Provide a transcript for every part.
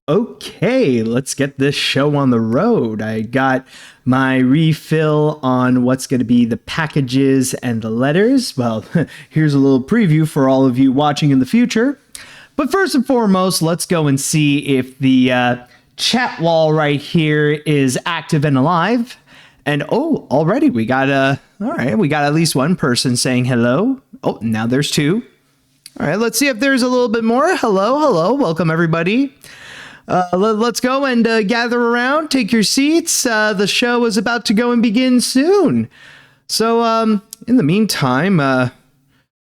Okay, let's get this show on the road. I got my refill on what's going to be the packages and the letters. Well, here's a little preview for all of you watching in the future. But first and foremost, let's go and see if the chat wall right here is active and alive. And already we got at least one person saying hello. Oh, now there's two. All right, let's see if there's a little bit more. Hello, welcome everybody. Let's go and gather around, take your seats. The show is about to go and begin soon. So, in the meantime,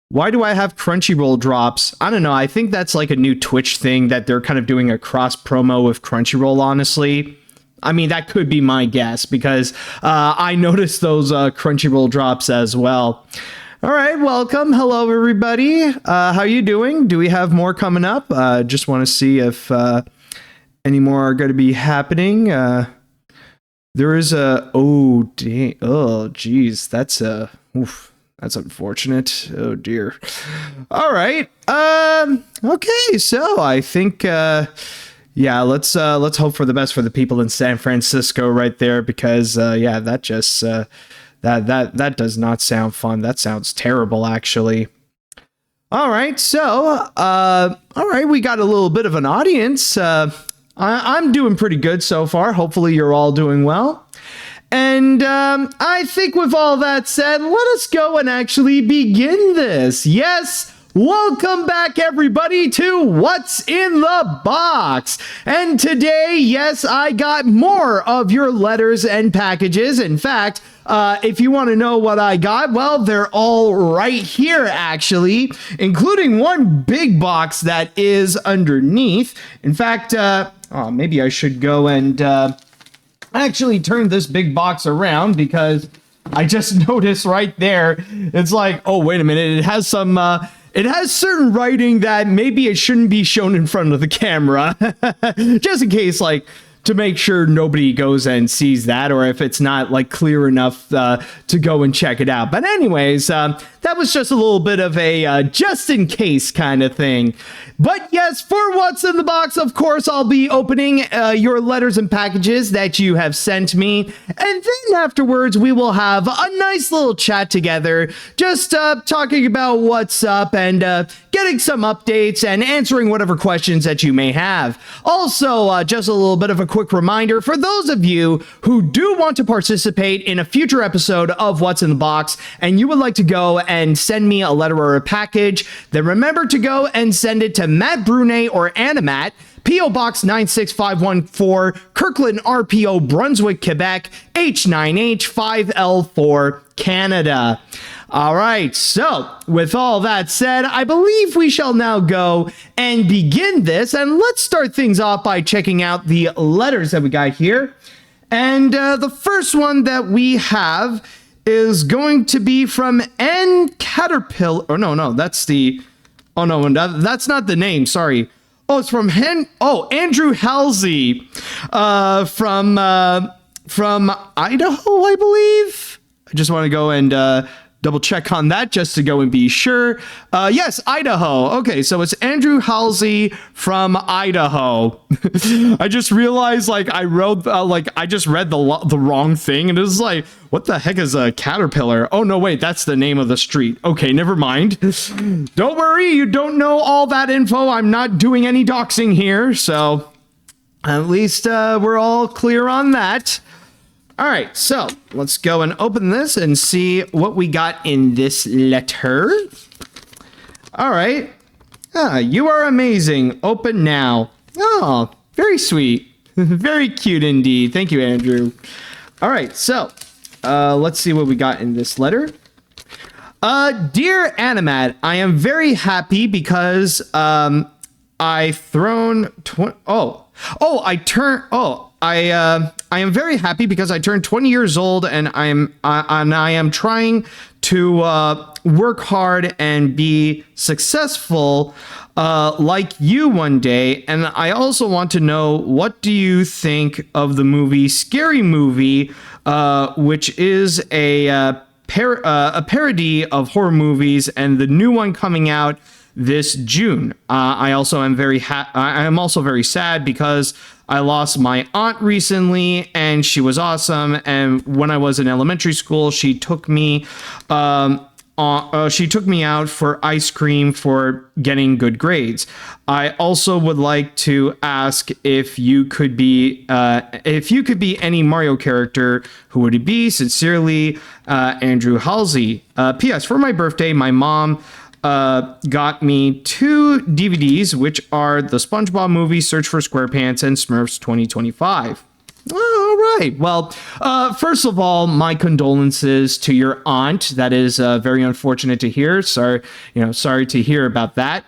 why do I have Crunchyroll drops? I don't know. I think that's like a new Twitch thing that they're kind of doing a cross promo with Crunchyroll, honestly. I mean, that could be my guess because I noticed those Crunchyroll drops as well. All right, welcome. Hello, everybody. How you doing? Do we have more coming up? Just want to see if any more are going to be happening. There is geez, that's unfortunate. Oh dear. All right. Okay. So I think, let's hope for the best for the people in San Francisco right there, because, that just, that does not sound fun. That sounds terrible, actually. All right. So, we got a little bit of an audience. I'm doing pretty good so far. Hopefully you're all doing well. And I think with all that said, let us go and actually begin this. Yes, welcome back everybody to What's in the Box. And today, yes, I got more of your letters and packages. In fact, if you want to know what I got, well, they're all right here, actually, including one big box that is underneath. In fact, maybe I should go and actually turn this big box around, because I just noticed right there, it's like, oh, wait a minute, it has some, it has certain writing that maybe it shouldn't be shown in front of the camera, just in case, like, to make sure nobody goes and sees that, or if it's not like clear enough to go and check it out. But anyways, that was just a little bit of a just in case kind of thing. But yes, for What's in the Box, of course, I'll be opening your letters and packages that you have sent me. And then afterwards, we will have a nice little chat together, just talking about what's up and getting some updates and answering whatever questions that you may have. Also, just a little bit of a quick reminder for those of you who do want to participate in a future episode of What's in the Box and you would like to go and send me a letter or a package, then remember to go and send it to Matt Brunet or AniMat, P.O. Box 96514, Kirkland, RPO, Brunswick, Quebec, H9H5L4, Canada. All right, so with all that said, I believe we shall now go and begin this. And let's start things off by checking out the letters that we got here. And the first one that we have is going to be from N. Caterpillar. Oh, no, that's the... Oh, no, that's not the name. Sorry. Oh, it's from Andrew Halsey from Idaho, I believe. I just want to go and double check on that just to go and be sure. Yes, Idaho. Okay, so it's Andrew Halsey from Idaho. I just realized, like, I just read the wrong thing, and it was like, what the heck is a caterpillar? Oh, no, wait, that's the name of the street. Okay, never mind. Don't worry, you don't know all that info. I'm not doing any doxing here, so at least we're all clear on that. All right, so let's go and open this and see what we got in this letter. All right. You are amazing. Open now. Oh, very sweet. Very cute indeed. Thank you, Andrew. All right, so let's see what we got in this letter. Dear AniMat, I am very happy because I am very happy because I turned 20 years old, and I am trying to work hard and be successful like you one day. And I also want to know, what do you think of the movie Scary Movie, which is a parody of horror movies, and the new one coming out this June. I also am I am also very sad because I lost my aunt recently, and she was awesome. And when I was in elementary school, she took me out for ice cream for getting good grades. I also would like to ask if you could be any Mario character, who would it be? Sincerely, Andrew Halsey. P.S. For my birthday, my mom got me 2 DVDs, which are the SpongeBob movie, Search for SquarePants, and Smurfs 2025. All right. Well, first of all, my condolences to your aunt. That is very unfortunate to hear. Sorry to hear about that.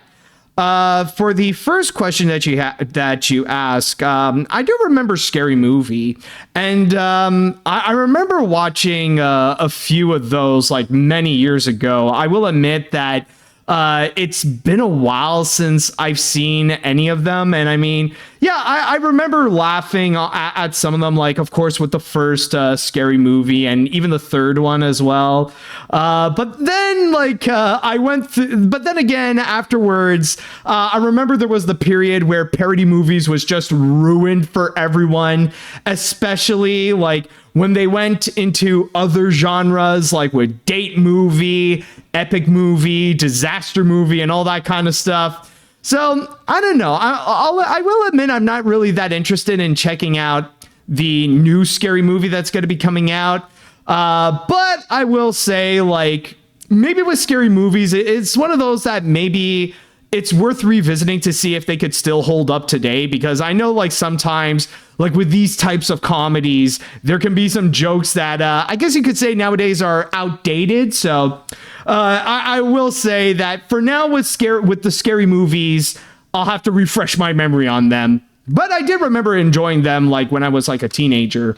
For the first question that you ask, I do remember Scary Movie, and I remember watching a few of those like many years ago. I will admit that it's been a while since I've seen any of them. And I mean, yeah, I remember laughing at some of them, like, of course, with the first Scary Movie and even the third one as well. But then, like, but then again, afterwards, I remember there was the period where parody movies was just ruined for everyone, especially like when they went into other genres, like with date movie, epic movie, disaster movie, and all that kind of stuff. So I don't know. I will admit I'm not really that interested in checking out the new Scary Movie that's going to be coming out. But I will say, like, maybe with Scary Movies, it's one of those that maybe it's worth revisiting to see if they could still hold up today, because I know, like, sometimes, like with these types of comedies, there can be some jokes that I guess you could say nowadays are outdated. So I will say that for now with the Scary Movies, I'll have to refresh my memory on them. But I did remember enjoying them like when I was like a teenager.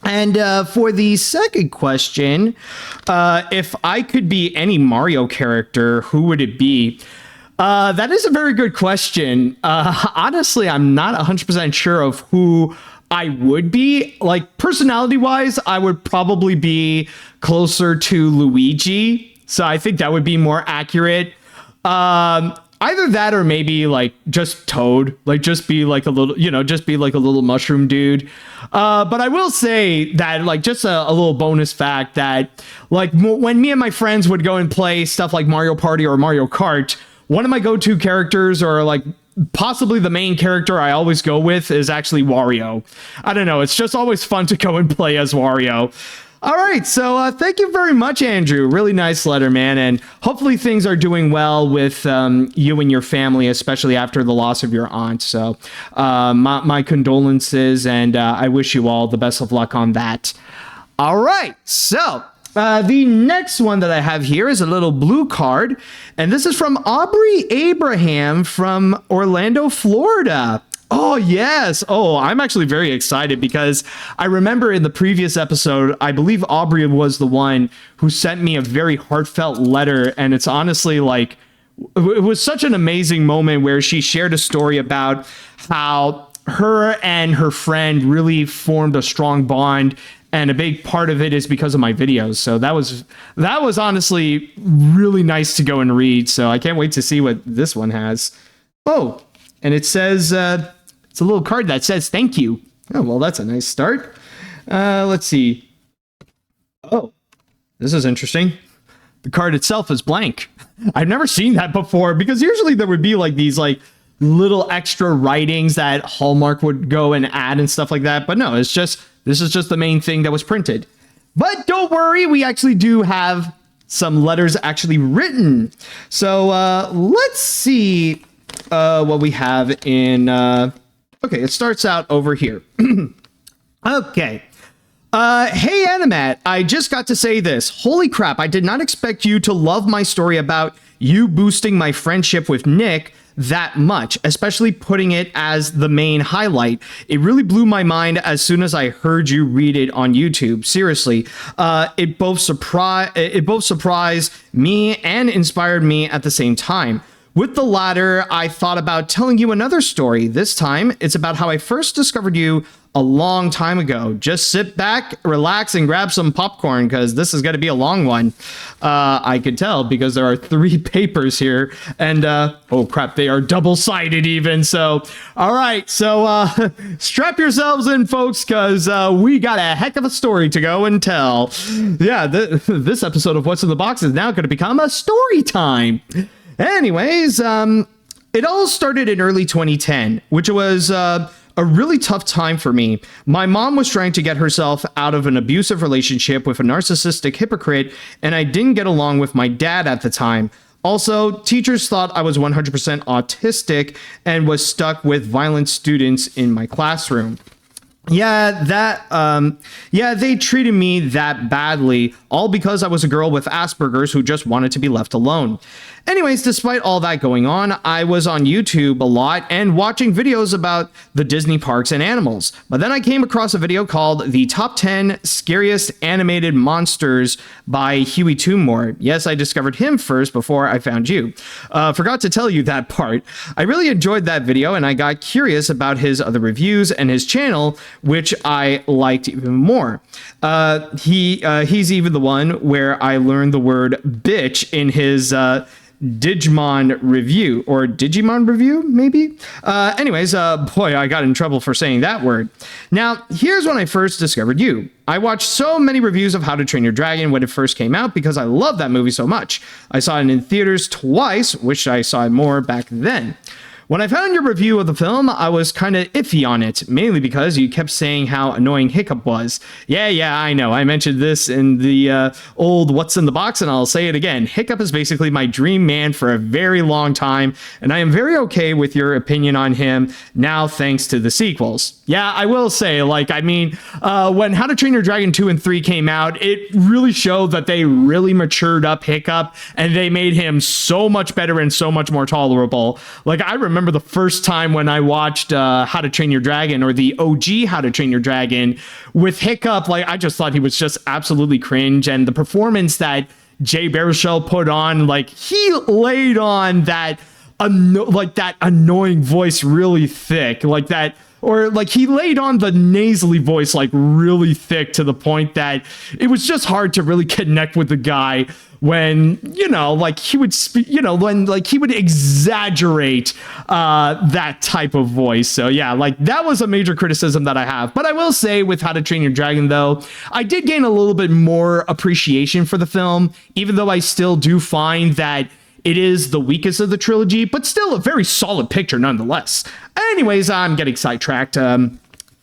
And for the second question, if I could be any Mario character, who would it be? That is a very good question. Honestly, I'm not 100% sure of who I would be. Like, personality-wise, I would probably be closer to Luigi. So I think that would be more accurate. Either that or maybe like just Toad, like just be like a little mushroom dude. But I will say that, like, just a little bonus fact that, like, when me and my friends would go and play stuff like Mario Party or Mario Kart, one of my go-to characters, or like possibly the main character I always go with, is actually Wario. I don't know. It's just always fun to go and play as Wario. All right, so thank you very much, Andrew. Really nice letter, man, and hopefully things are doing well with you and your family, especially after the loss of your aunt. So my condolences, and I wish you all the best of luck on that. All right, so the next one that I have here is a little blue card, and this is from Aubrey Abraham from Orlando, Florida. Oh, yes. Oh, I'm actually very excited because I remember in the previous episode, I believe Aubrey was the one who sent me a very heartfelt letter. And it's honestly like, it was such an amazing moment where she shared a story about how her and her friend really formed a strong bond. And a big part of it is because of my videos. So that was honestly really nice to go and read. So I can't wait to see what this one has. Oh, and it says, it's a little card that says thank you. Oh, well, that's a nice start. Let's see. Oh, this is interesting. The card itself is blank. I've never seen that before, because usually there would be like these like little extra writings that Hallmark would go and add and stuff like that. But no, this is just the main thing that was printed. But don't worry, we actually do have some letters actually written. So let's see what we have in... Okay, it starts out over here. Okay. Hey, AniMat, I just got to say this. Holy crap, I did not expect you to love my story about you boosting my friendship with Nick that much, especially putting it as the main highlight. It really blew my mind as soon as I heard you read it on YouTube. Seriously, it both surprised me and inspired me at the same time. With the latter, I thought about telling you another story. This time, it's about how I first discovered you a long time ago. Just sit back, relax, and grab some popcorn, because this is going to be a long one. I could tell because there are 3 papers here, and oh crap, they are double-sided even. So, all right, so strap yourselves in, folks, because we got a heck of a story to go and tell. Yeah, this episode of What's in the Box is now going to become a story time. Anyways, it all started in early 2010, which was a really tough time for me. My mom was trying to get herself out of an abusive relationship with a narcissistic hypocrite, and I didn't get along with my dad at the time. Also, teachers thought I was 100% autistic and was stuck with violent students in my classroom. Yeah, they treated me that badly, all because I was a girl with Asperger's who just wanted to be left alone. Anyways, despite all that going on, I was on YouTube a lot and watching videos about the Disney parks and animals. But then I came across a video called The Top 10 Scariest Animated Monsters by Huey Toomore. Yes, I discovered him first before I found you. Forgot to tell you that part. I really enjoyed that video and I got curious about his other reviews and his channel, which I liked even more. He's even the one where I learned the word bitch in his Digimon review, maybe? Anyways, boy, I got in trouble for saying that word. Now, here's when I first discovered you. I watched so many reviews of How to Train Your Dragon when it first came out because I love that movie so much. I saw it in theaters twice, wish I saw it more back then. When I found your review of the film, I was kind of iffy on it, mainly because you kept saying how annoying Hiccup was. Yeah, I know. I mentioned this in the old What's in the Box, and I'll say it again. Hiccup is basically my dream man for a very long time, and I am very okay with your opinion on him now thanks to the sequels. Yeah, I will say, when How to Train Your Dragon 2 and 3 came out, it really showed that they really matured up Hiccup, and they made him so much better and so much more tolerable. I remember the first time when I watched How to Train Your Dragon, or the OG How to Train Your Dragon with Hiccup, I just thought he was just absolutely cringe, and the performance that Jay Baruchel put on, he laid on that annoying voice really thick, he laid on the nasally voice really thick, to the point that it was just hard to really connect with the guy when, he would speak, when he would exaggerate that type of voice. So yeah, that was a major criticism that I have. But I will say with How to Train Your Dragon, though, I did gain a little bit more appreciation for the film, even though I still do find that it is the weakest of the trilogy, but still a very solid picture nonetheless. Anyways, I'm getting sidetracked.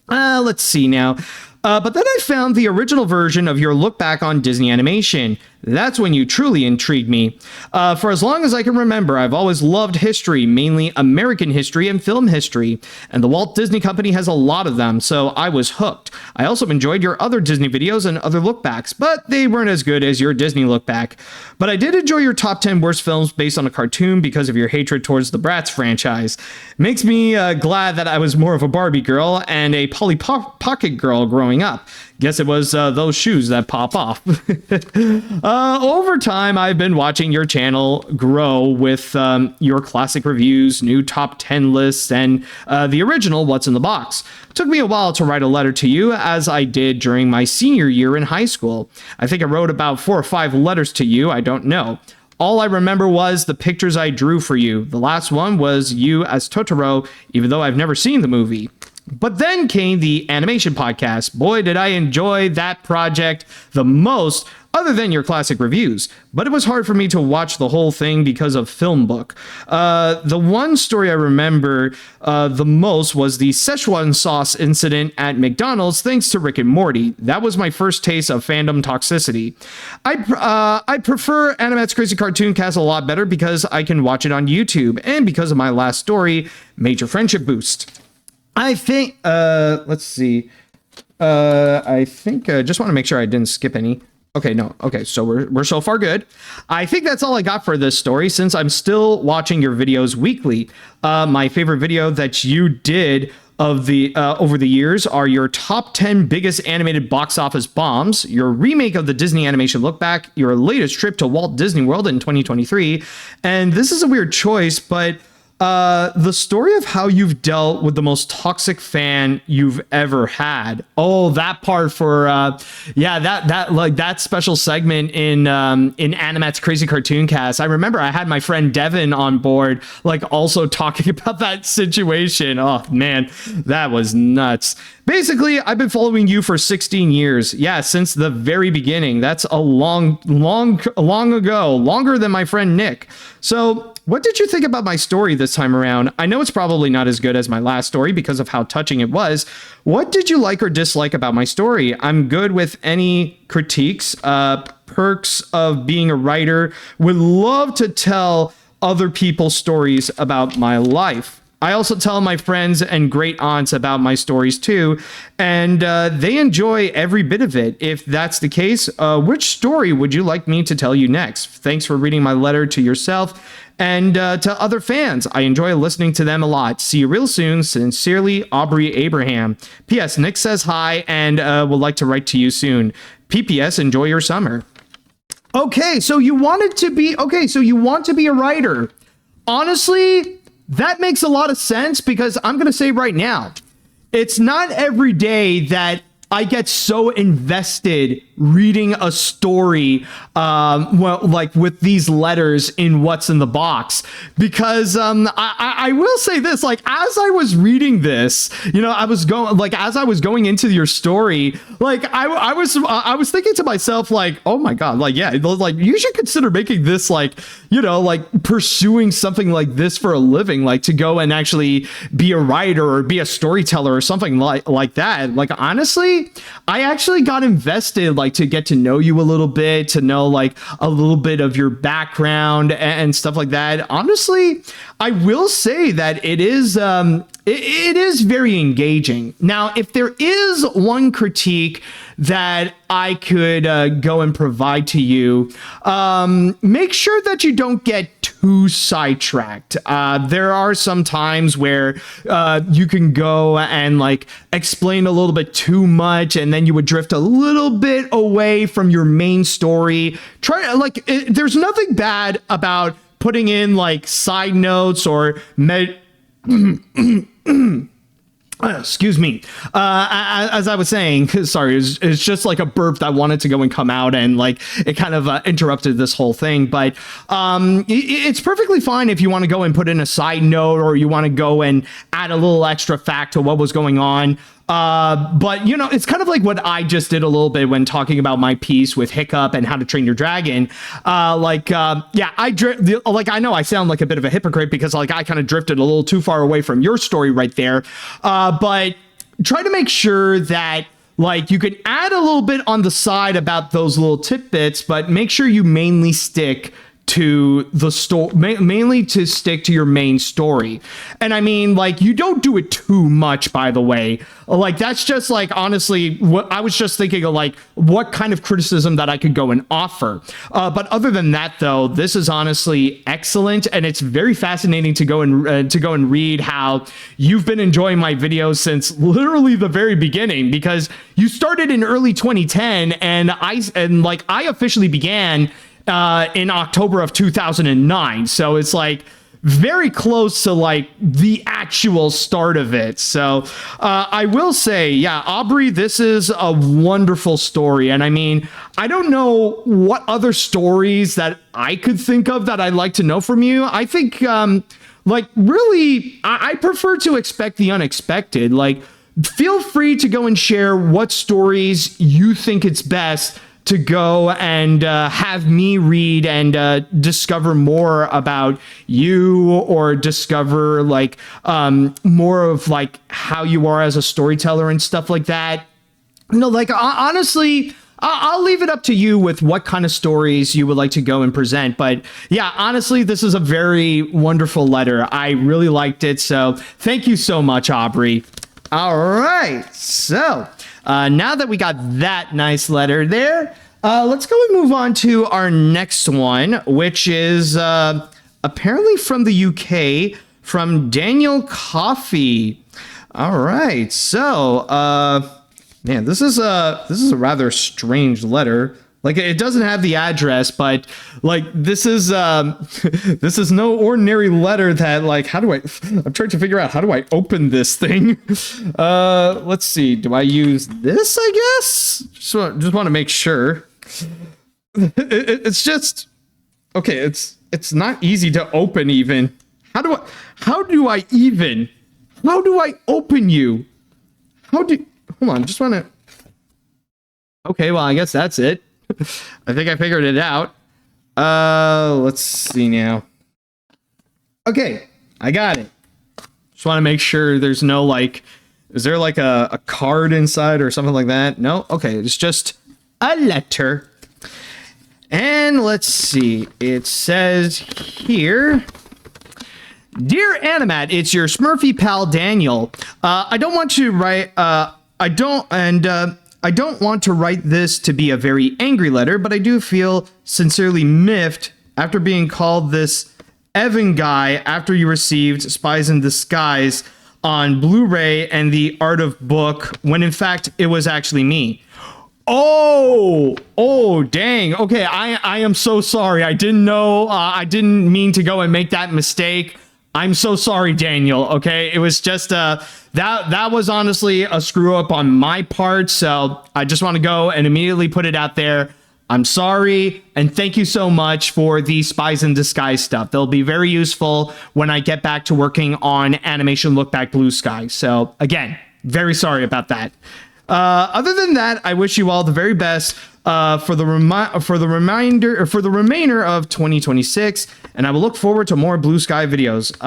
Let's see now. But then I found the original version of your look back on Disney Animation. That's when you truly intrigued me. For as long as I can remember, I've always loved history, mainly American history and film history, and the Walt Disney Company has a lot of them, so I was hooked. I also enjoyed your other Disney videos and other lookbacks, but they weren't as good as your Disney look back. But I did enjoy your top 10 worst films based on a cartoon because of your hatred towards the Bratz franchise. Makes me glad that I was more of a Barbie girl and a Polly Pocket girl growing up. Guess it was those shoes that pop off. Over time, I've been watching your channel grow with your classic reviews, new top 10 lists, and the original What's in the Box. It took me a while to write a letter to you, as I did during my senior year in high school. I think I wrote about 4 or 5 letters to you, I don't know. All I remember was the pictures I drew for you. The last one was you as Totoro, even though I've never seen the movie. But then came the animation podcast. Boy, did I enjoy that project the most, other than your classic reviews. But it was hard for me to watch the whole thing because of Film Book. The one story I remember the most was the Szechuan sauce incident at McDonald's, thanks to Rick and Morty. That was my first taste of fandom toxicity. I prefer AniMat's Crazy Cartoon Cast a lot better because I can watch it on YouTube, and because of my last story, Major Friendship Boost. I think, let's see. I think, just want to make sure I didn't skip any. Okay, no. Okay, so we're so far good. I think that's all I got for this story, since I'm still watching your videos weekly. My favorite video that you did of the over the years are your top 10 biggest animated box office bombs, your remake of the Disney animation Look Back, your latest trip to Walt Disney World in 2023. And this is a weird choice, but the story of how you've dealt with the most toxic fan you've ever had. Oh, that part for that special segment in AniMat's Crazy Cartoon Cast. I remember I had my friend Devin on board, like also talking about that situation. Oh man, that was nuts. Basically, I've been following you for 16 years. Yeah, since the very beginning. That's a long ago, longer than my friend Nick. So what did you think about my story this time around? I know it's probably not as good as my last story because of how touching it was. What did you like or dislike about my story? I'm good with any critiques, perks of being a writer. Would love to tell other people's stories about my life. I also tell my friends and great aunts about my stories too, and they enjoy every bit of it. If that's the case, which story would you like me to tell you next? Thanks for reading my letter to yourself and to other fans. I enjoy listening to them a lot. See you real soon. Sincerely, Aubrey Abraham. P.S. Nick says hi and would like to write to you soon. P.P.S. Enjoy your summer. Okay, so you want to be a writer. Honestly, that makes a lot of sense because I'm going to say right now, it's not every day that I get so invested reading a story, like with these letters in what's in the box, because I will say this, like as I was reading this, as I was going into your story, like I was thinking to myself, like, oh my God, like, yeah, like you should consider making this like pursuing something like this for a living, like to go and actually be a writer or be a storyteller or something like that. Like, honestly, I actually got invested, like to get to know you a little bit, to know like a little bit of your background and stuff like that. Honestly, I will say that it is very engaging. Now, if there is one critique that I could go and provide to you, make sure that you don't get too sidetracked. There are some times where you can go and like explain a little bit too much, and then you would drift a little bit away from your main story. There's nothing bad about putting in like side notes or excuse me. As I was saying, sorry, it's just like a burp that wanted to go and come out, and like it kind of interrupted this whole thing. But it's perfectly fine if you want to go and put in a side note, or you want to go and add a little extra fact to what was going on. But it's kind of like what I just did a little bit when talking about my piece with Hiccup and How to Train Your Dragon. I know I sound like a bit of a hypocrite because like I kind of drifted a little too far away from your story right there. But try to make sure that like you can add a little bit on the side about those little tidbits, but make sure you mainly stick to the story, mainly to stick to your main story. And I mean, like, you don't do it too much, by the way. Like, that's just like, honestly, what I was just thinking of, like, what kind of criticism that I could go and offer. But other than that, though, this is honestly excellent, and it's very fascinating to go and read how you've been enjoying my videos since literally the very beginning, because you started in early 2010, and I officially began in October of 2009. So it's like very close to like the actual start of it. So I will say, yeah, Aubrey, this is a wonderful story. And I mean, I don't know what other stories that I could think of that I'd like to know from you. I think really, I prefer to expect the unexpected. Like, feel free to go and share what stories you think it's best to go and have me read and discover more about you, or discover like more of like how you are as a storyteller and stuff like that. Like, honestly, I'll leave it up to you with what kind of stories you would like to go and present. But yeah, honestly, this is a very wonderful letter. I really liked it. So thank you so much, Aubrey. All right. So now that we got that nice letter there, let's go and move on to our next one, which is apparently from the UK, from Daniel Coffey. All right. So, man, this is a rather strange letter. Like, it doesn't have the address, but like this is this is no ordinary letter that, like, I'm trying to figure out how do I open this thing. Let's see. Do I use this, I guess? Just want to make sure. It's just okay, it's not easy to open even. How do I open you? Hold on, just want to. Okay, well, I guess that's it. I think I figured it out. Let's see now. Okay, I got it. Just want to make sure there's no, like, is there like a card inside or something like that? No? Okay, it's just a letter. And let's see. It says here, "Dear AniMat, it's your Smurfy pal Daniel. I don't want to write this to be a very angry letter, but I do feel sincerely miffed after being called this Evan guy after you received Spies in Disguise on Blu-ray and the Art of Book, when in fact it was actually me." Oh, dang. Okay, I am so sorry. I didn't know. I didn't mean to go and make that mistake. I'm so sorry, Daniel. Okay, it was just that was honestly a screw up on my part. So I just want to go and immediately put it out there. I'm sorry, and thank you so much for the Spies in Disguise stuff. They'll be very useful when I get back to working on Animation Look Back Blue Sky. So again, very sorry about that. Other than that, I wish you all the very best for the remainder of 2026, and I will look forward to more Blue Sky videos.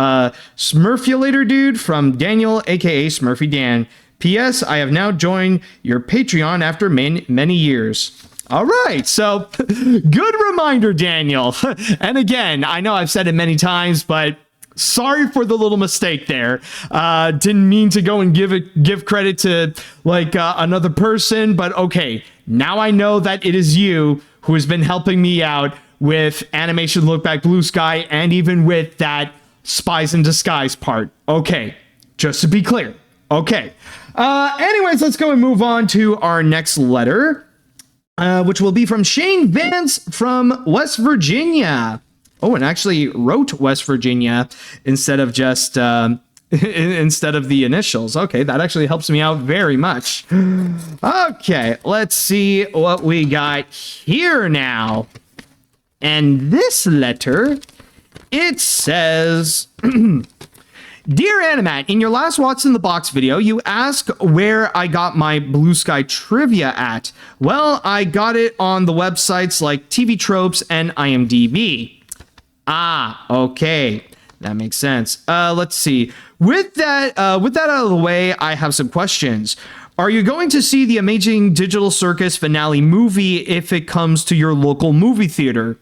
Smurfulator dude from Daniel, aka Smurfy Dan. P.S. I have now joined your Patreon after many years. All right, so good reminder, Daniel. And again, I know I've said it many times, but sorry for the little mistake there. Didn't mean to go and give credit to like another person, but okay, now I know that it is you who has been helping me out with Animation Look Back Blue Sky and even with that Spies in Disguise part. Okay, just to be clear. Okay. Anyways, let's go and move on to our next letter, which will be from Shane Vance from West Virginia. Oh, and actually wrote West Virginia instead of just instead of the initials. Okay, that actually helps me out very much. Okay, let's see what we got here now. And this letter, it says, "Dear AniMat, in your last What's in the Box video, you asked where I got my Blue Sky trivia at. Well, I got it on the websites like TV Tropes and IMDb. Ah, okay. That makes sense. Let's see. With that out of the way, I have some questions. Are you going to see the Amazing Digital Circus finale movie if it comes to your local movie theater?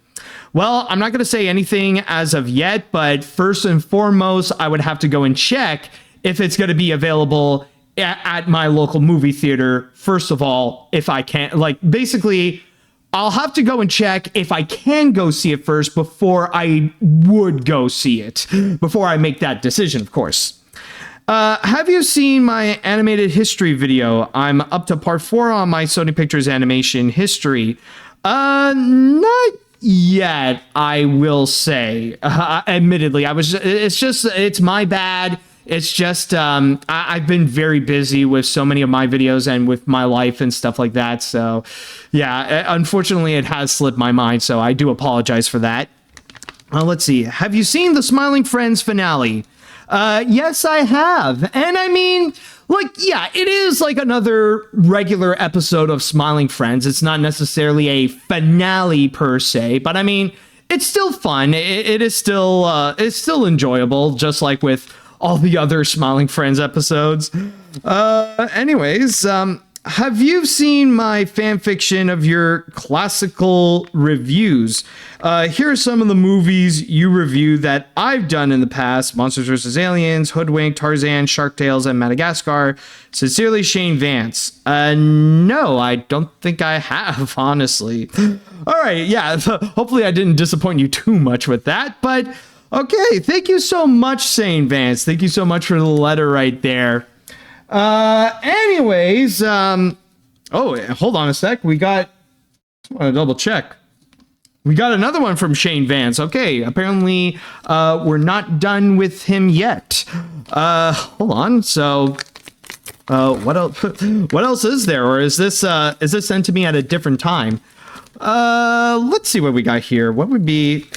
Well, I'm not going to say anything as of yet, but first and foremost, I would have to go and check if it's going to be available at my local movie theater. First of all, if I can, like, basically, I'll have to go and check if I can go see it first before I would go see it, before I make that decision, of course. Have you seen my animated history video? I'm up to part 4 on my Sony Pictures animation history. Not yet, I will say. Admittedly, it's my bad. It's just, I've been very busy with so many of my videos and with my life and stuff like that. So yeah, unfortunately it has slipped my mind. So I do apologize for that. Let's see. Have you seen the Smiling Friends finale? Yes, I have. And I mean, like, yeah, it is like another regular episode of Smiling Friends. It's not necessarily a finale per se, but I mean, it's still fun. It's still enjoyable, just like with all the other Smiling Friends episodes. Anyways, have you seen my fan fiction of your classical reviews? Here are some of the movies you review that I've done in the past: Monsters vs. Aliens, Hoodwink, Tarzan, Shark Tales, and Madagascar. Sincerely, Shane Vance. No, I don't think I have, honestly. All right, yeah, hopefully I didn't disappoint you too much with that, but okay, thank you so much, Shane Vance. Thank you so much for the letter right there. Anyways, oh, hold on a sec. I want to double check. We got another one from Shane Vance. Okay, apparently we're not done with him yet. Hold on. So, what else? What else is there? Or is this sent to me at a different time? Let's see what we got here. What would be?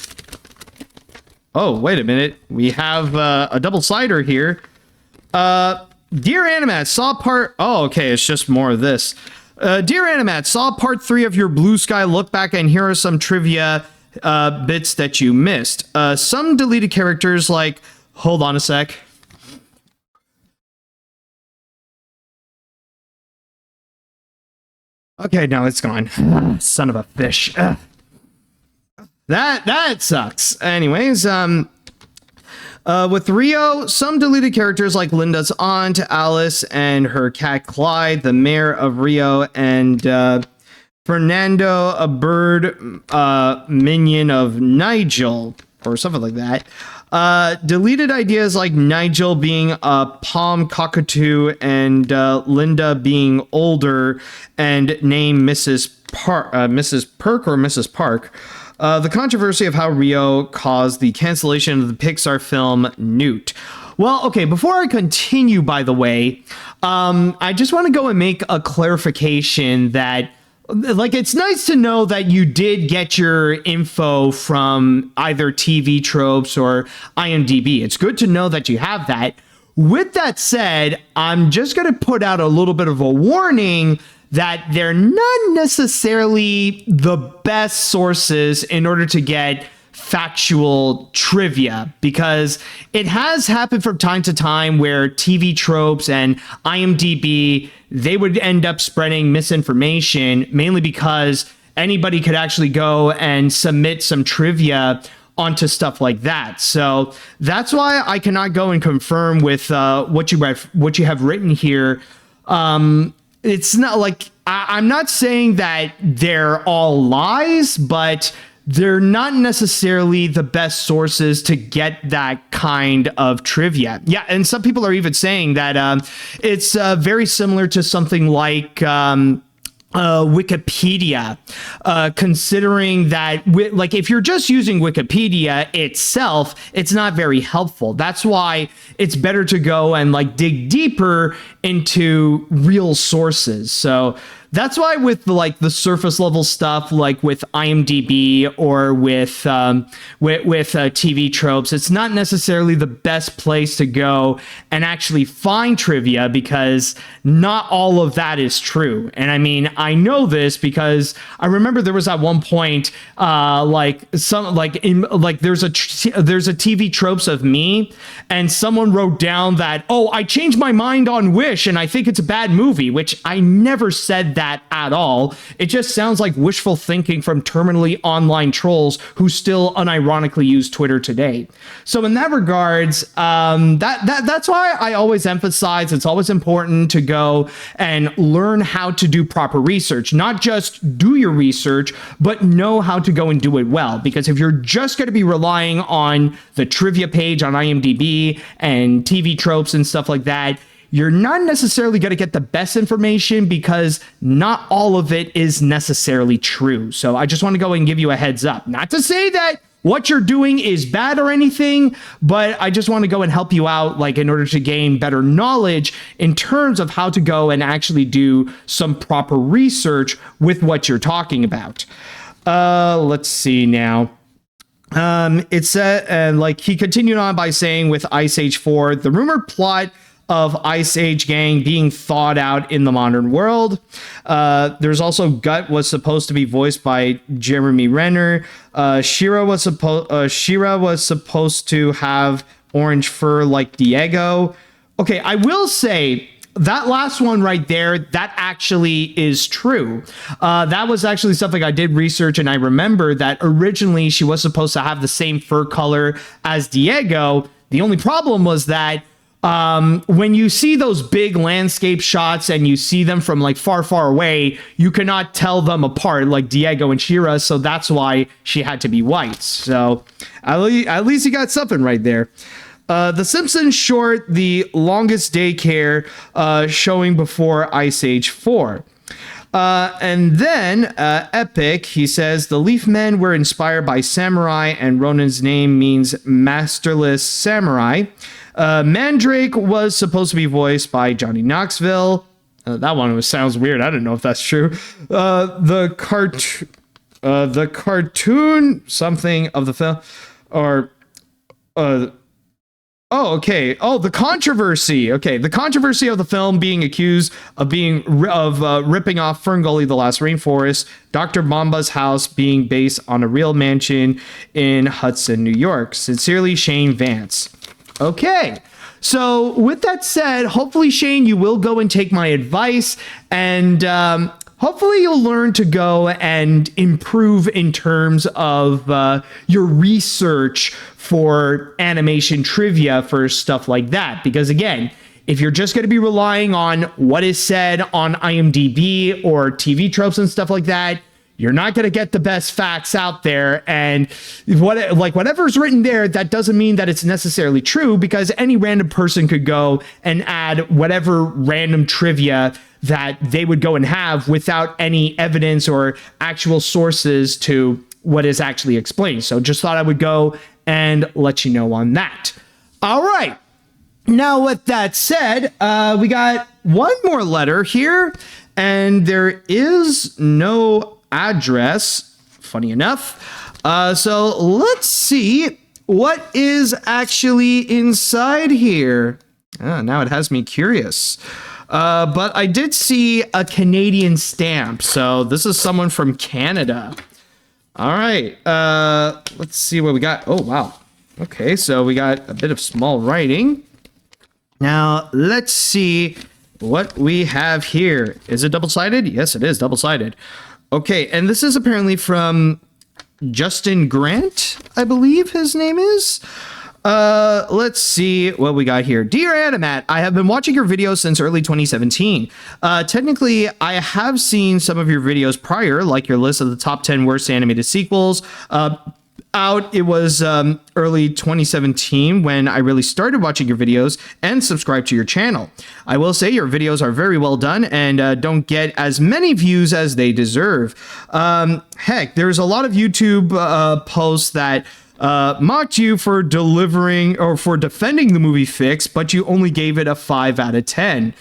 Oh, wait a minute. We have a double-sider here. Dear AniMat, saw part... Oh, okay, it's just more of this. Dear AniMat, saw part 3 of your Blue Sky look back, and here are some trivia bits that you missed. Some deleted characters like... Hold on a sec. Okay, no, it's gone. Son of a fish. That sucks. Anyways, with Rio, some deleted characters like Linda's aunt, Alice, and her cat Clyde, the mayor of Rio, and Fernando, a bird minion of Nigel, or something like that. Deleted ideas like Nigel being a palm cockatoo and Linda being older and name Mrs. Perk or Mrs. Park. The controversy of how Rio caused the cancellation of the Pixar film Newt. Well, okay, before I continue, by the way, I just want to go and make a clarification that, like, it's nice to know that you did get your info from either TV Tropes or IMDb. It's good to know that you have that. With that said, I'm just going to put out a little bit of a warning that they're not necessarily the best sources in order to get factual trivia, because it has happened from time to time where TV Tropes and IMDb, they would end up spreading misinformation, mainly because anybody could actually go and submit some trivia onto stuff like that. So that's why I cannot go and confirm with what you have written here. It's not like I'm not saying that they're all lies, but they're not necessarily the best sources to get that kind of trivia. Yeah, and some people are even saying that it's very similar to something like Wikipedia, considering that like if you're just using Wikipedia itself, it's not very helpful. That's why it's better to go and like dig deeper into real sources. So that's why with like the surface level stuff, like with IMDb or with TV Tropes, it's not necessarily the best place to go and actually find trivia, because not all of that is true. And I mean, I know this because I remember there was at one point, there's a TV Tropes of me, and someone wrote down that, oh, I changed my mind on Wish and I think it's a bad movie, which I never said that at all. It just sounds like wishful thinking from terminally online trolls who still unironically use Twitter today. So in that regards, that's why I always emphasize it's always important to go and learn how to do proper research. Not just do your research, but know how to go and do it well. Because if you're just going to be relying on the trivia page on IMDb and TV Tropes and stuff like that, you're not necessarily going to get the best information, because not all of it is necessarily true. So I just want to go and give you a heads up. Not to say that what you're doing is bad or anything, but I just want to go and help you out, like in order to gain better knowledge in terms of how to go and actually do some proper research with what you're talking about. Let's see now. It said, and like he continued on by saying with Ice Age 4, the rumored plot of Ice Age Gang being thawed out in the modern world. There's also Gut was supposed to be voiced by Jeremy Renner. Shira was supposed to have orange fur like Diego. Okay, I will say that last one right there, that actually is true. That was actually something I did research, and I remember that originally she was supposed to have the same fur color as Diego. The only problem was that when you see those big landscape shots and you see them from like far, far away, you cannot tell them apart like Diego and Shira. So that's why she had to be white. So at least you got something right there. The Simpsons short, The Longest Daycare, showing before Ice Age 4. And then Epic, he says, the Leaf Men were inspired by samurai, and Ronan's name means masterless samurai. Mandrake was supposed to be voiced by Johnny Knoxville. That one sounds weird. I don't know if that's true. The cartoon something of the film, or oh, okay. Oh, the controversy. Okay, the controversy of the film being accused of ripping off Ferngully, The Last Rainforest, Dr. Bomba's house being based on a real mansion in Hudson, New York. Sincerely, Shane Vance. Okay. So with that said, hopefully, Shane, you will go and take my advice, and hopefully you'll learn to go and improve in terms of your research for animation trivia for stuff like that. Because again, if you're just going to be relying on what is said on IMDb or TV tropes and stuff like that, you're not going to get the best facts out there. And whatever's written there, that doesn't mean that it's necessarily true, because any random person could go and add whatever random trivia that they would go and have without any evidence or actual sources to what is actually explained. So just thought I would go and let you know on that. All right. Now, with that said, we got one more letter here, and there is no address, funny enough. So let's see what is actually inside here. Now it has me curious. But I did see a Canadian stamp, so this is someone from Canada. All right, let's see what we got. Oh, wow. Okay, so we got a bit of small writing. Now, let's see what we have here. Is it double-sided? Yes, it is double-sided. Okay, and this is apparently from Justin Grant, I believe his name is. Let's see what we got here. Dear AniMat, I have been watching your videos since early 2017. Technically, I have seen some of your videos prior, like your list of the top 10 worst animated sequels. It was early 2017 when I really started watching your videos and subscribed to your channel. I will say your videos are very well done and don't get as many views as they deserve. Heck, there's a lot of YouTube posts that mocked you for delivering or for defending the movie Fix, but you only gave it a 5 out of 10.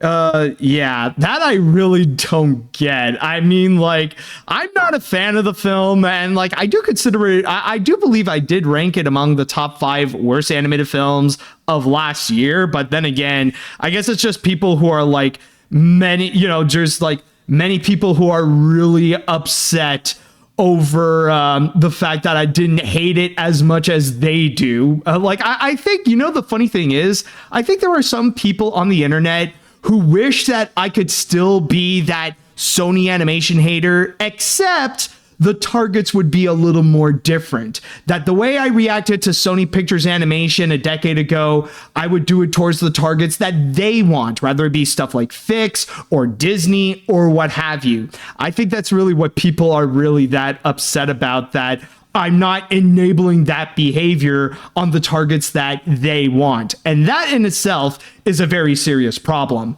Yeah, that I really don't get. I mean, like, I'm not a fan of the film, and like, I do consider it, I do believe I did rank it among the top 5 worst animated films of last year. But then again, I guess it's just people who are like just like many people who are really upset over the fact that I didn't hate it as much as they do. I think, the funny thing is, I think there are some people on the internet who wish that I could still be that Sony animation hater, except the targets would be a little more different. That the way I reacted to Sony Pictures Animation a decade ago, I would do it towards the targets that they want, whether it be stuff like Fix or Disney or what have you. I think that's really what people are really that upset about, that I'm not enabling that behavior on the targets that they want. And that in itself is a very serious problem.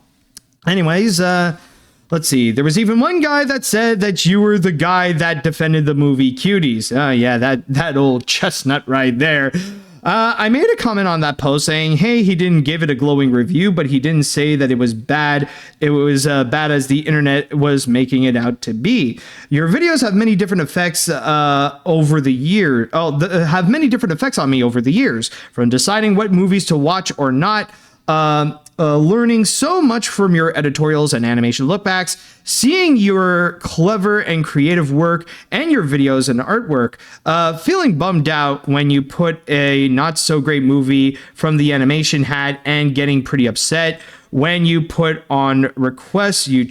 Anyways, let's see. There was even one guy that said that you were the guy that defended the movie Cuties. Oh, yeah, that old chestnut right there. I made a comment on that post saying, hey, he didn't give it a glowing review, but he didn't say that it was bad. It was bad as the internet was making it out to be. Your videos have many different effects over the year. Have many different effects on me over the years, from deciding what movies to watch or not. Learning so much from your editorials and animation lookbacks, seeing your clever and creative work and your videos and artwork, feeling bummed out when you put a not so great movie from the animation hat, and getting pretty upset when you put on requests you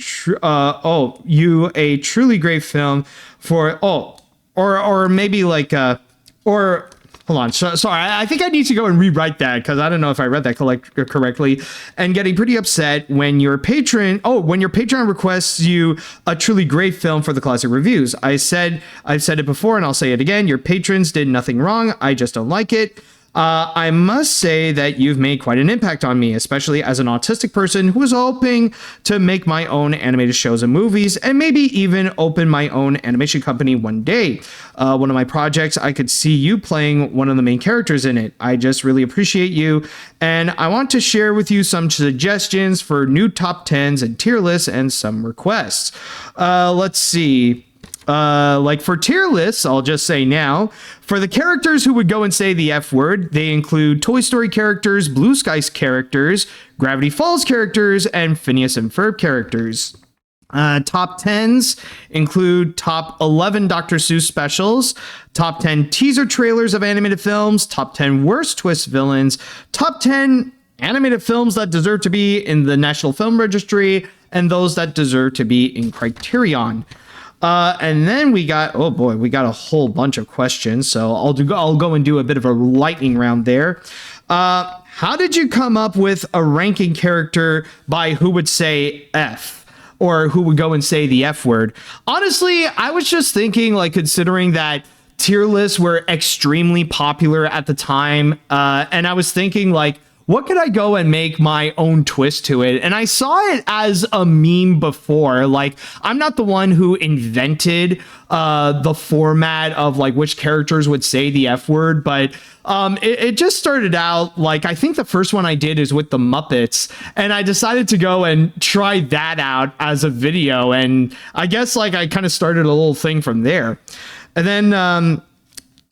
a truly great film for or maybe like or hold on. Sorry, I think I need to go and rewrite that, because I don't know if I read that correctly. And getting pretty upset when your patron requests you a truly great film for the classic reviews. I've said it before and I'll say it again. Your patrons did nothing wrong. I just don't like it. I must say that you've made quite an impact on me, especially as an autistic person who is hoping to make my own animated shows and movies, and maybe even open my own animation company one day. One of my projects, I could see you playing one of the main characters in it. I just really appreciate you, and I want to share with you some suggestions for new top 10s and tier lists and some requests. Let's see. Like for tier lists, I'll just say now, for the characters who would go and say the F word, they include Toy Story characters, Blue Skies characters, Gravity Falls characters, and Phineas and Ferb characters. Top 10s include top 11 Dr. Seuss specials, top 10 teaser trailers of animated films, top 10 worst twist villains, top 10 animated films that deserve to be in the National Film Registry, and those that deserve to be in Criterion. And then we got a whole bunch of questions. So I'll go and do a bit of a lightning round there. How did you come up with a ranking character by who would say F or who would go and say the F word? Honestly, I was just thinking, like, considering that tier lists were extremely popular at the time, and I was thinking, like, what could I go and make my own twist to it? And I saw it as a meme before. Like, I'm not the one who invented the format of like which characters would say the F word, but it just started out like, I think the first one I did is with the Muppets, and I decided to go and try that out as a video. And I guess like I kind of started a little thing from there. And then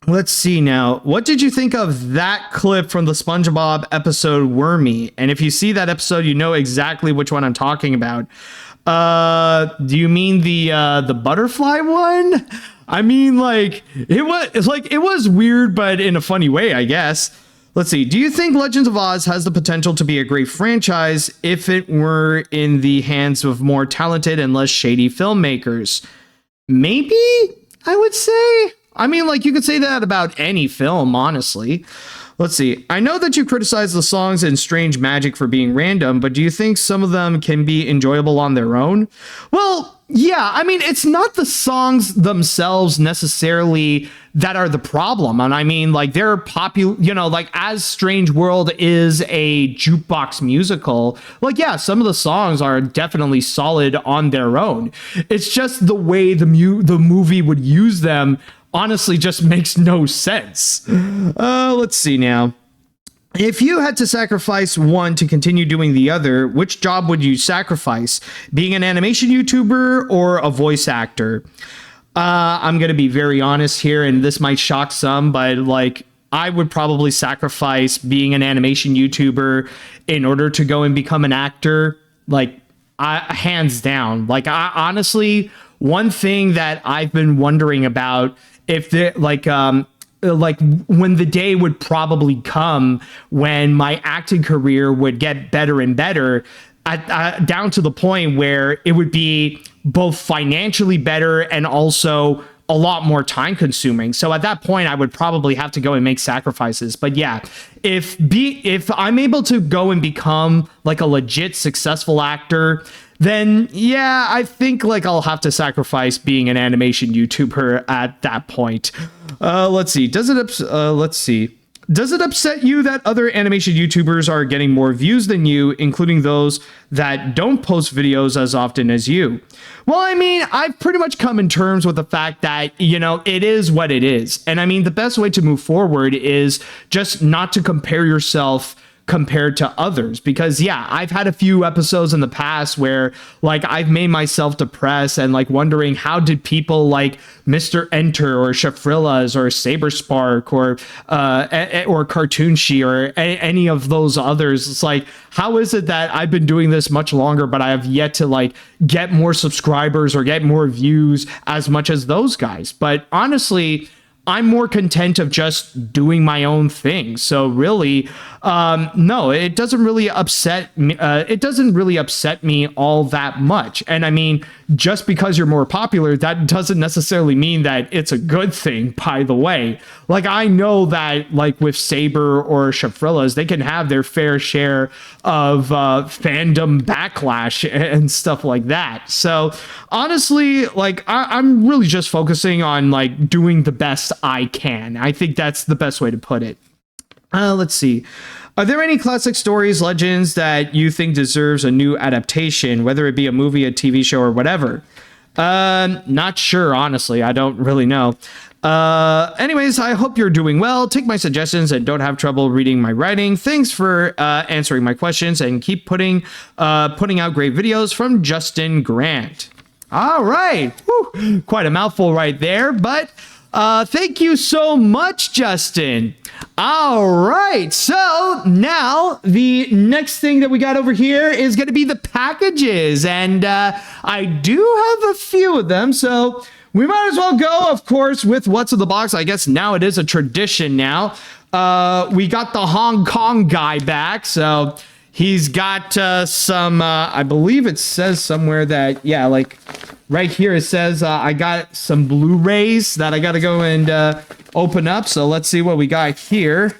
let's see now. What did you think of that clip from the SpongeBob episode Wormy? And if you see that episode, you know exactly which one I'm talking about. Do you mean the butterfly one? I mean, like, it was weird, but in a funny way, I guess. Let's see. Do you think Legends of Oz has the potential to be a great franchise if it were in the hands of more talented and less shady filmmakers? Maybe, I would say. I mean, like, you could say that about any film, honestly. Let's see. I know that you criticize the songs in Strange Magic for being random, but do you think some of them can be enjoyable on their own? Well, yeah. I mean, it's not the songs themselves necessarily that are the problem. And I mean, like, they're popular, you know, like, as Strange World is a jukebox musical, like, yeah, some of the songs are definitely solid on their own. It's just the way the movie would use them honestly just makes no sense. Let's see now. If you had to sacrifice one to continue doing the other, which job would you sacrifice? Being an animation YouTuber or a voice actor? I'm going to be very honest here, and this might shock some, but like, I would probably sacrifice being an animation YouTuber in order to go and become an actor. Like, hands down. Like, honestly, one thing that I've been wondering about, if they like when the day would probably come when my acting career would get better and better, down to the point where it would be both financially better and also a lot more time consuming. So at that point, I would probably have to go and make sacrifices. But yeah, if I'm able to go and become like a legit successful actor, then yeah, I think like I'll have to sacrifice being an animation YouTuber at that point. Let's see. Does it upset you that other animation YouTubers are getting more views than you, including those that don't post videos as often as you? Well, I mean, I've pretty much come in terms with the fact that, you know, it is what it is. And I mean, the best way to move forward is just not to compare yourself compared to others, because yeah, I've had a few episodes in the past where like I've made myself depressed and like wondering, how did people like Mr. Enter or Shafrillas or Saber Spark or Cartoonshi or any of those others? It's like, how is it that I've been doing this much longer, but I have yet to like get more subscribers or get more views as much as those guys? But honestly, I'm more content of just doing my own thing. So really, no, it doesn't really upset me. It doesn't really upset me all that much. And I mean, just because you're more popular, that doesn't necessarily mean that it's a good thing, by the way. Like, I know that like with Saber or Shafrillas, they can have their fair share of fandom backlash and stuff like that. So honestly, like I'm really just focusing on like doing the best I can. I think that's the best way to put it. Let's see. Are there any classic stories, legends that you think deserves a new adaptation, whether it be a movie, a TV show, or whatever? Not sure, honestly. I don't really know. Anyways, I hope you're doing well. Take my suggestions and don't have trouble reading my writing. Thanks for answering my questions and keep putting out great videos from Justin Grant. All right. Whew. Quite a mouthful right there, but thank you so much, Justin. All right, so now the next thing that we got over here is going to be the packages, and I do have a few of them, so we might as well go, of course, with what's in the box. I guess now it is a tradition now. We got the Hong Kong guy back, so he's got some, I believe it says somewhere that, yeah, like right here it says I got some Blu-rays that I got to go and open up. So let's see what we got here.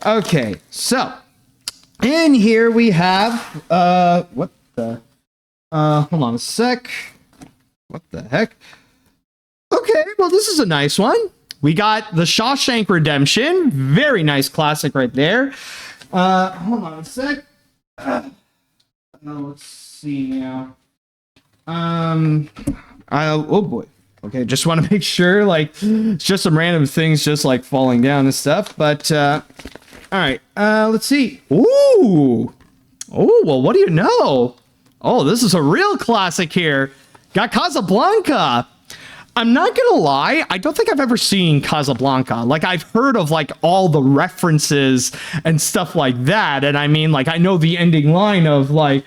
Okay, so in here we have, what the, hold on a sec. What the heck? Okay, well, this is a nice one. We got The Shawshank Redemption. Very nice classic right there. Hold on a sec. Let's see now. Oh boy. Okay, just want to make sure, like, it's just some random things just like falling down and stuff. But all right, let's see. Ooh. Oh, well, what do you know? Oh, this is a real classic here. Got Casablanca. I'm not gonna lie, I don't think I've ever seen Casablanca. Like, I've heard of like all the references and stuff like that, and I mean, like, I know the ending line of like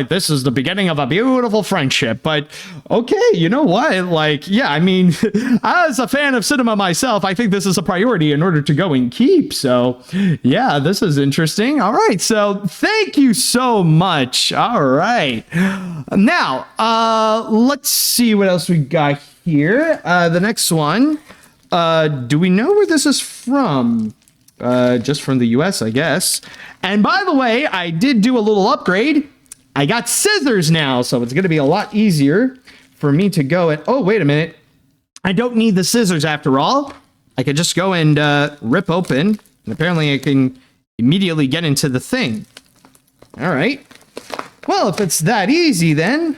this is the beginning of a beautiful friendship. But okay, you know what? Like, yeah, I mean, as a fan of cinema myself, I think this is a priority in order to go and keep. So yeah, this is interesting. All right, so thank you so much. All right, now let's see what else we got here. The next one, do we know where this is from? Just from the US, I guess. And by the way, I did do a little upgrade. I got scissors now, so it's going to be a lot easier for me to go and, oh, wait a minute. I don't need the scissors after all. I could just go and rip open, and apparently I can immediately get into the thing. All right. Well, if it's that easy, then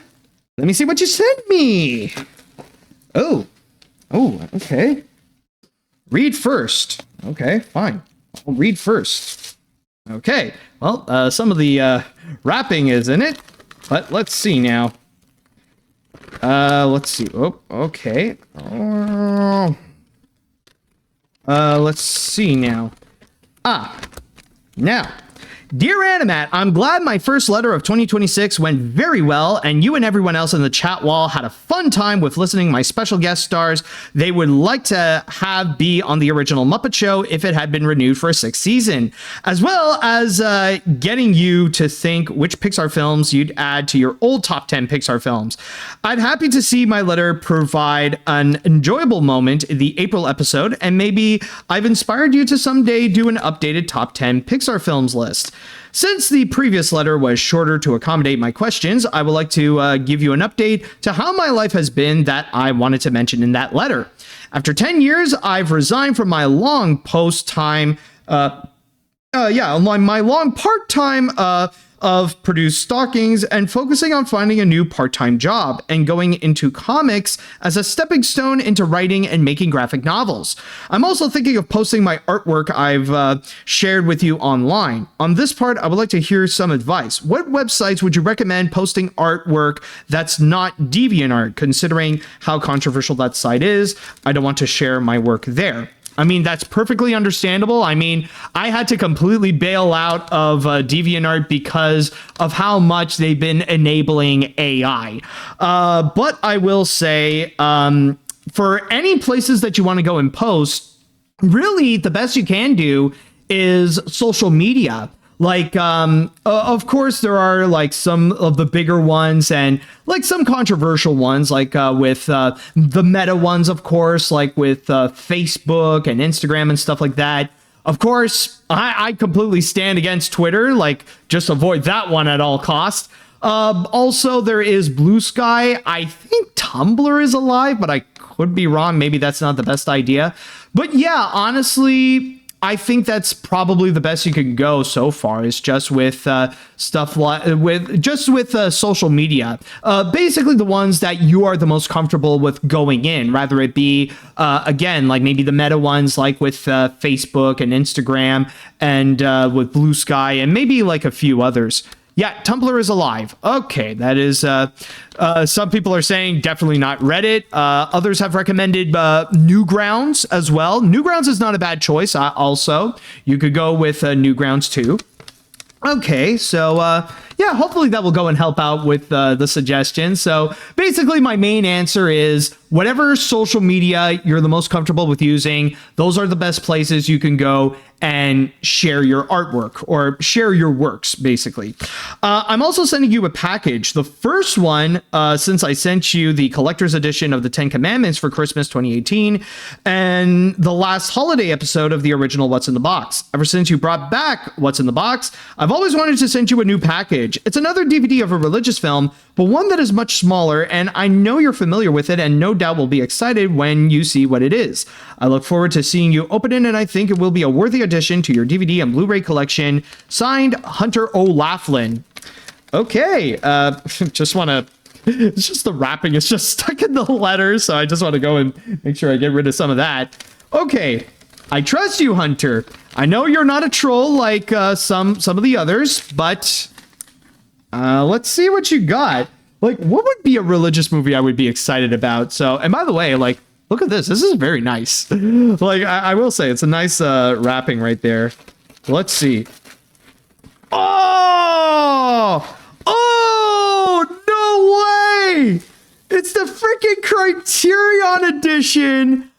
let me see what you sent me. Oh, okay. Read first. Okay, fine. I'll read first. Okay, well, some of the wrapping is in it, but let's see now. Let's see. Oh, okay. Let's see now. Now. Dear AniMat, I'm glad my first letter of 2026 went very well, and you and everyone else in the chat wall had a fun time with listening to my special guest stars they would like to have be on the original Muppet Show if it had been renewed for a 6th season, as well as getting you to think which Pixar films you'd add to your old top 10 Pixar films. I'm happy to see my letter provide an enjoyable moment in the April episode, and maybe I've inspired you to someday do an updated top 10 Pixar films list. Since the previous letter was shorter to accommodate my questions, I would like to give you an update to how my life has been that I wanted to mention in that letter. After 10 years, I've resigned from my long part-time of produced stockings and focusing on finding a new part-time job and going into comics as a stepping stone into writing and making graphic novels. I'm also thinking of posting my artwork I've shared with you online. On this part, I would like to hear some advice. What websites would you recommend posting artwork that's not DeviantArt, considering how controversial that site is? I don't want to share my work there. I mean, that's perfectly understandable. I mean, I had to completely bail out of DeviantArt because of how much they've been enabling AI. But I will say, for any places that you want to go and post, really the best you can do is social media. Like, of course, there are like some of the bigger ones and like some controversial ones, like with the meta ones, of course, like with Facebook and Instagram and stuff like that. Of course, I completely stand against Twitter, like just avoid that one at all costs. Also, there is Blue Sky. I think Tumblr is alive, but I could be wrong. Maybe that's not the best idea. But yeah, honestly, I think that's probably the best you can go so far, is just with stuff like with social media. Basically, the ones that you are the most comfortable with going in, rather it be again like maybe the meta ones like with Facebook and Instagram and with Blue Sky and maybe like a few others. Yeah, Tumblr is alive. Okay, that is, some people are saying definitely not Reddit. Others have recommended Newgrounds as well. Newgrounds is not a bad choice also. You could go with Newgrounds too. Okay, so yeah, hopefully that will go and help out with the suggestion. So basically my main answer is whatever social media you're the most comfortable with using, those are the best places you can go and share your artwork or share your works, basically. I'm also sending you a package. The first one, since I sent you the collector's edition of the 10 Commandments for Christmas 2018 and the last holiday episode of the original What's in the Box. Ever since you brought back What's in the Box, I've always wanted to send you a new package. It's another DVD of a religious film, but one that is much smaller, and I know you're familiar with it and no doubt will be excited when you see what it is. I look forward to seeing you open it, and I think it will be a worthy addition to your DVD and Blu-ray collection. Signed, Hunter O'Laughlin. Okay, just want to... It's just the wrapping is just stuck in the letters, so I just want to go and make sure I get rid of some of that. Okay, I trust you, Hunter. I know you're not a troll like some of the others, but let's see what you got. Like, what would be a religious movie I would be excited about? So, and by the way, like, look at this. This is very nice. Like, I will say, it's a nice wrapping right there. Let's see. Oh! Oh, no way! It's the freaking Criterion edition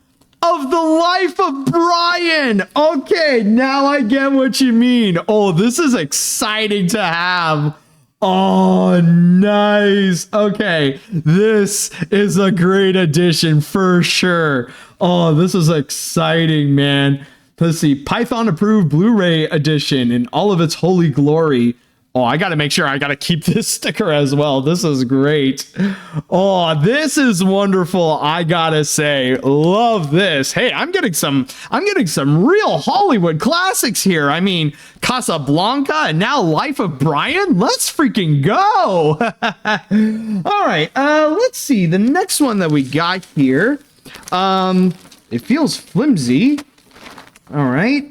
of The Life of Brian. Okay, now I get what you mean. Oh, this is exciting to have. Oh, nice. Okay, this is a great addition for sure. Oh, this is exciting, man. Let's see. Python approved Blu-ray edition in all of its holy glory. Oh, I got to make sure I got to keep this sticker as well. This is great. Oh, this is wonderful. I got to say, love this. Hey, I'm getting some real Hollywood classics here. I mean, Casablanca and now Life of Brian. Let's freaking go. All right. Let's see. The next one that we got here. It feels flimsy. All right.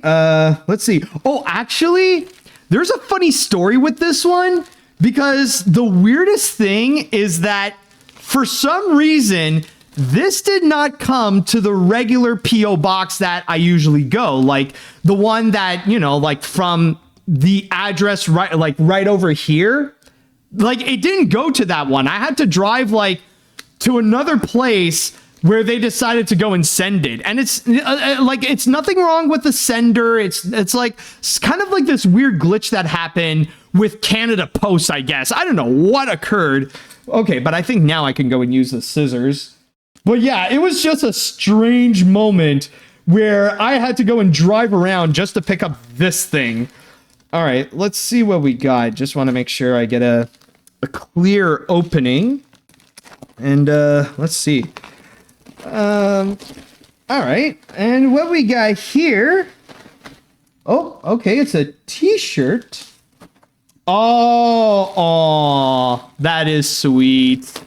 Let's see. Oh, actually, there's a funny story with this one, because the weirdest thing is that for some reason, this did not come to the regular P.O. box that I usually go, like the one that, you know, like from the address right over here. Like, it didn't go to that one. I had to drive like to another place where they decided to go and send it. And it's like, it's nothing wrong with the sender. It's like, it's kind of like this weird glitch that happened with Canada Post, I guess. I don't know what occurred. Okay, but I think now I can go and use the scissors. But yeah, it was just a strange moment where I had to go and drive around just to pick up this thing. All right, let's see what we got. Just want to make sure I get a clear opening. And let's see. All right, and what we got here? Oh, okay, it's a t-shirt. Oh, that is sweet.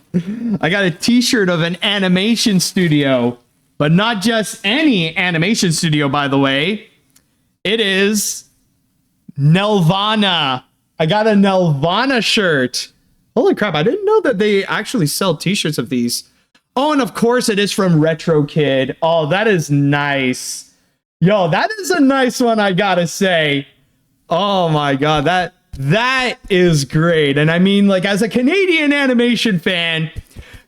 I got a t-shirt of an animation studio, but not just any animation studio, by the way. It is Nelvana. I got a Nelvana shirt. Holy crap, I didn't know that they actually sell t-shirts of these. Oh, and of course it is from Retro Kid. Oh, that is nice. Yo, that is a nice one, I gotta say. Oh my god, that is great. And I mean, like, as a Canadian animation fan,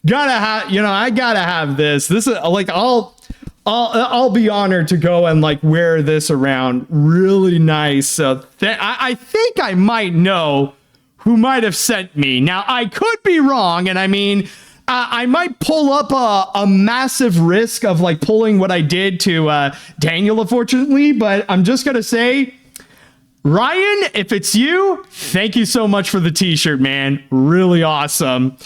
I gotta have this. This is like, I'll be honored to go and like wear this around. Really nice. So I think I might know who might have sent me. Now, I could be wrong, and I mean, I might pull up a massive risk of like pulling what I did to Daniel, unfortunately, but I'm just going to say, Ryan, if it's you, thank you so much for the t-shirt, man. Really awesome.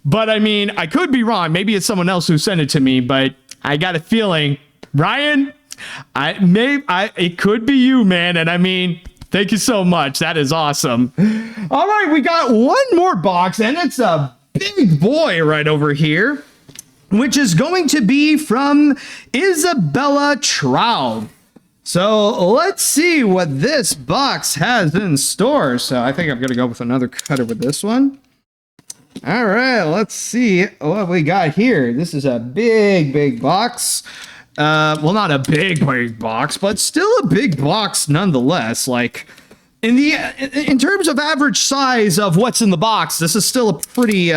But I mean, I could be wrong. Maybe it's someone else who sent it to me, but I got a feeling, Ryan, It could be you, man. And I mean, thank you so much. That is awesome. All right, we got one more box, and it's a big boy right over here, which is going to be from Isabella Trout. So let's see what this box has in store. So I think I'm going to go with another cutter with this one. All right, let's see what we got here. This is a big box. Well, not a big box, but still a big box nonetheless. Like in terms of average size of what's in the box, this is still a pretty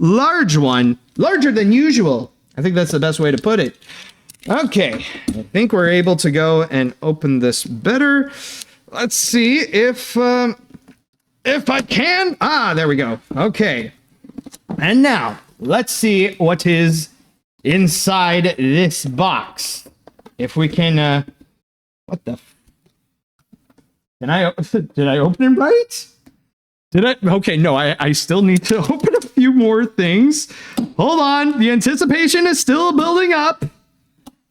large one, larger than usual. I think that's the best way to put it. Okay, I think we're able to go and open this better. Let's see if I can. Ah, there we go. Okay, and now let's see what is inside this box. If we can, what the? Did I open it right? Did I? Okay, no, I still need to open a few more things. Hold on, the anticipation is still building up.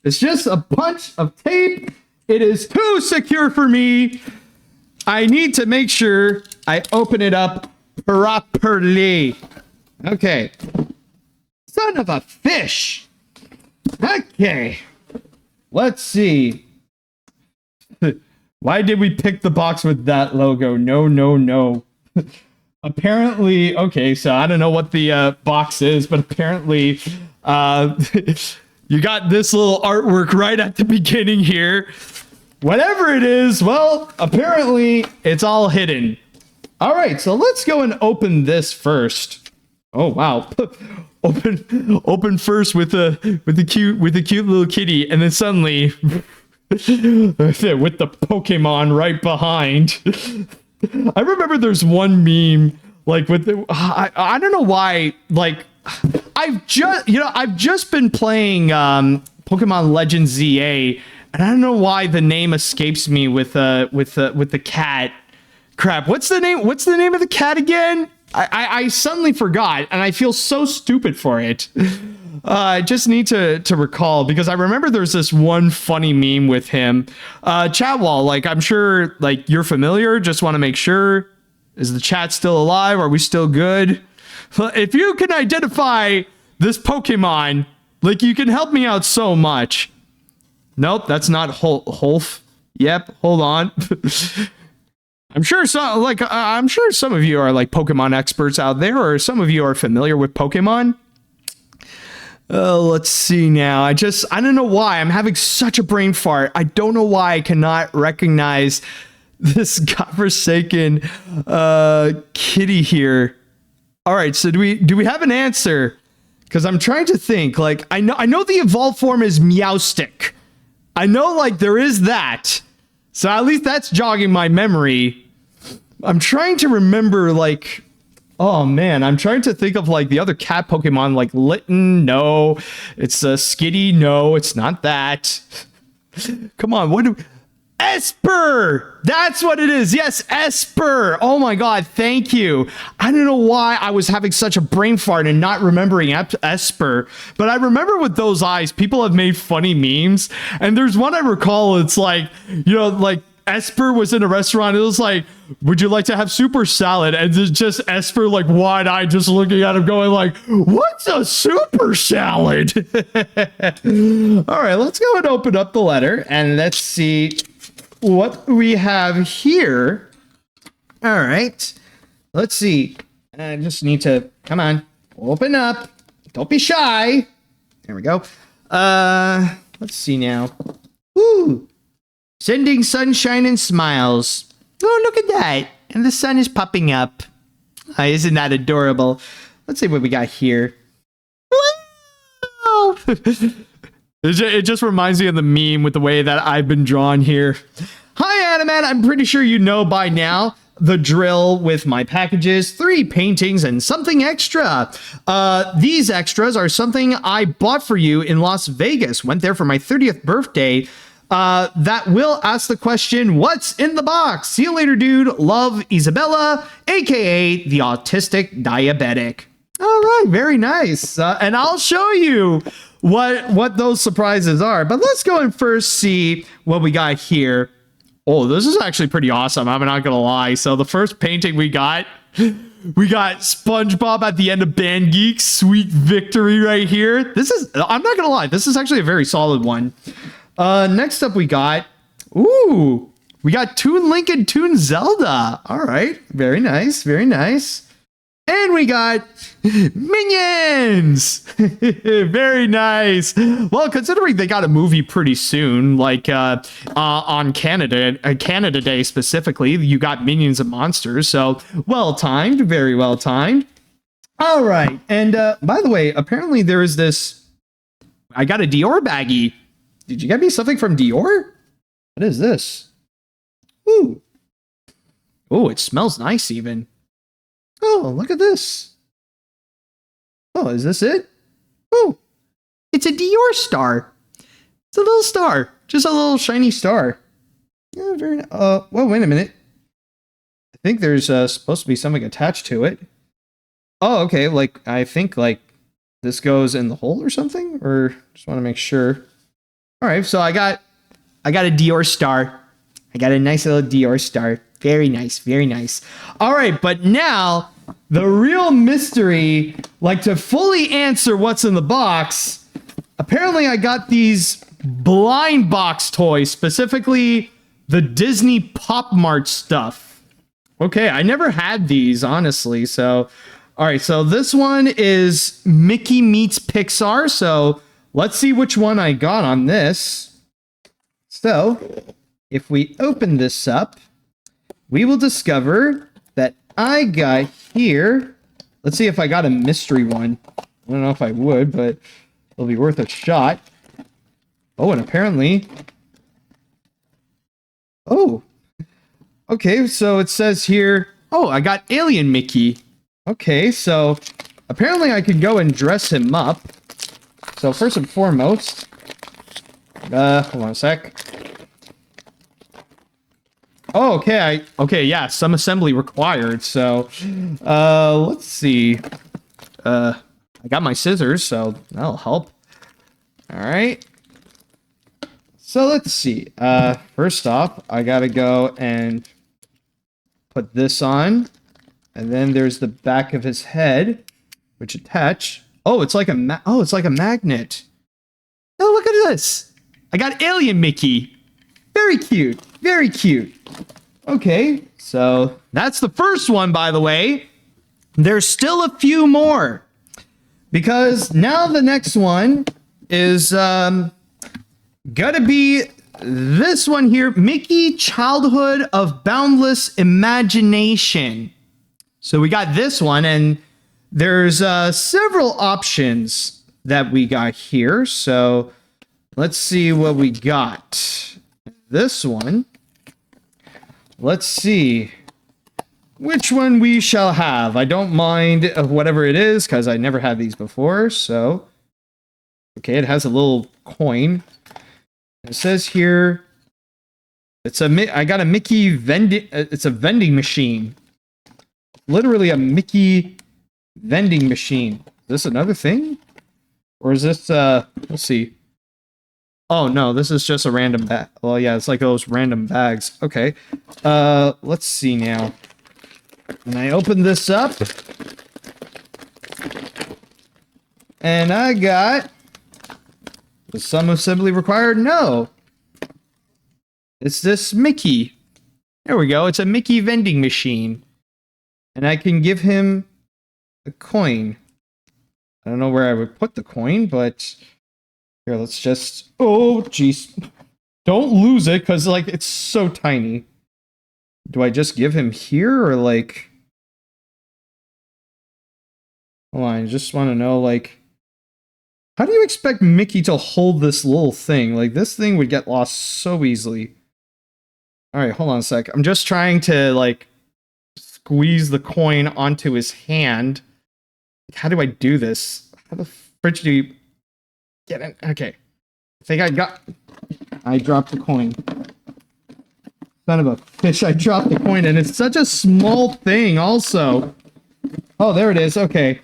It's just a bunch of tape. It is too secure for me. I need to make sure I open it up properly. Okay. Son of a fish. Okay. Let's see. Why did we pick the box with that logo? No. Apparently, okay, so I don't know what the box is, but apparently you got this little artwork right at the beginning here. Whatever it is, well, apparently it's all hidden. All right, so let's go and open this first. Oh wow, open first with the cute little kitty, and then suddenly with the Pokemon right behind. I remember there's one meme like with the, I don't know why, like I've just been playing Pokemon Legends ZA. And I don't know why the name escapes me with the cat. Crap, what's the name of the cat again? I suddenly forgot, and I feel so stupid for it. I just need to recall, because I remember there's this one funny meme with him. Chatwall, like I'm sure like you're familiar. Just want to make sure, is the chat still alive? Are we still good? If you can identify this Pokemon, like you can help me out so much. Nope, that's not Holf. Yep, hold on. I'm sure some of you are like Pokemon experts out there, or some of you are familiar with Pokemon. Let's see now. I don't know why I'm having such a brain fart. I don't know why I cannot recognize this godforsaken kitty here. All right, so do we have an answer? Because I'm trying to think. Like I know the evolved form is Meowstic. I know, like, there is that. So at least that's jogging my memory. I'm trying to remember, like... Oh, man. I'm trying to think of, like, the other cat Pokemon. Like, Litten, no. It's Skitty, no. It's not that. Come on, what do... Esper! That's what it is. Yes, Esper. Oh my god, thank you. I don't know why I was having such a brain fart and not remembering Esper, but I remember with those eyes, people have made funny memes, and there's one I recall, it's like, you know, like Esper was in a restaurant, it was like, would you like to have super salad? And it's just Esper like wide-eyed just looking at him going like, what's a super salad? All right, let's go and open up the letter and let's see what we have here. All right, let's see. I just need to, come on, open up. Don't be shy. There we go. Let's see now. Woo! Sending sunshine and smiles. Oh, look at that. And the sun is popping up. Isn't that adorable? Let's see what we got here. Wow! It just reminds me of the meme with the way that I've been drawn here. Hi, AniMat. I'm pretty sure you know by now the drill with my packages. 3 paintings and something extra. These extras are something I bought for you in Las Vegas. Went there for my 30th birthday. That will ask the question, what's in the box? See you later, dude. Love, Isabella, aka the autistic diabetic. All right, very nice. And I'll show you what those surprises are. But let's go and first see what we got here. Oh, this is actually pretty awesome. I'm not gonna lie. So the first painting we got SpongeBob at the end of Band Geek. Sweet victory right here. I'm not gonna lie, this is actually a very solid one. Next up we got Toon Link and Toon Zelda. All right, very nice, very nice. And we got Minions. Very nice. Well, considering they got a movie pretty soon, like on Canada Day specifically, you got Minions and Monsters. So well timed, very well timed. All right. And by the way, apparently there is this. I got a Dior baggie. Did you get me something from Dior? What is this? Ooh. Oh, it smells nice even. Oh, look at this. Oh, is this it? Oh, it's a Dior star. It's a little star. Just a little shiny star. Yeah, very nice. Well, wait a minute. I think there's supposed to be something attached to it. Oh, okay. Like, I think, like, this goes in the hole or something? Or just want to make sure. All right, so I got a Dior star. I got a nice little Dior star. Very nice, very nice. All right, but now the real mystery, like to fully answer what's in the box, apparently I got these blind box toys, specifically the Disney Pop Mart stuff. Okay, I never had these, honestly. So, all right, so this one is Mickey Meets Pixar. So let's see which one I got on this. So if we open this up, we will discover that I got here. Let's see if I got a mystery one. I don't know if I would, but it'll be worth a shot. Oh, and apparently. Oh. Okay, so it says here. Oh, I got Alien Mickey. Okay, so apparently I could go and dress him up. So first and foremost. Hold on a sec. Oh, okay. Okay, yeah, some assembly required. So, let's see. I got my scissors, so that'll help. All right. So let's see. First off, I gotta go and put this on, and then there's the back of his head, which attach. Oh, it's like a magnet. Oh, look at this. I got Alien Mickey. Very cute. Very cute. Okay, so that's the first one, by the way. There's still a few more. Because now the next one is gotta be this one here. Mickey Childhood of Boundless Imagination. So we got this one, and there's several options that we got here. So let's see what we got. This one. Let's see which one we shall have. I don't mind whatever it is because I never had these before. So, okay, it has a little coin. It says here, I got a Mickey vending. It's a vending machine. Literally a Mickey vending machine. Is this another thing, or is this? Let's see. Oh, no, this is just a random bag. Well, yeah, it's like those random bags. Okay. Let's see now. And I open this up. And I got... Was some assembly required? No. It's this Mickey. There we go. It's a Mickey vending machine. And I can give him a coin. I don't know where I would put the coin, but... Here, let's just... Oh, jeez. Don't lose it, because, like, it's so tiny. Do I just give him here, or, like... Hold on, I just want to know, like... How do you expect Mickey to hold this little thing? Like, this thing would get lost so easily. Alright, hold on a sec. I'm just trying to, like, squeeze the coin onto his hand. How do I do this? How the fridge do you... Get in. Okay. I think I dropped the coin. Son of a fish, I dropped the coin, and it's such a small thing also. Oh, there it is. Okay.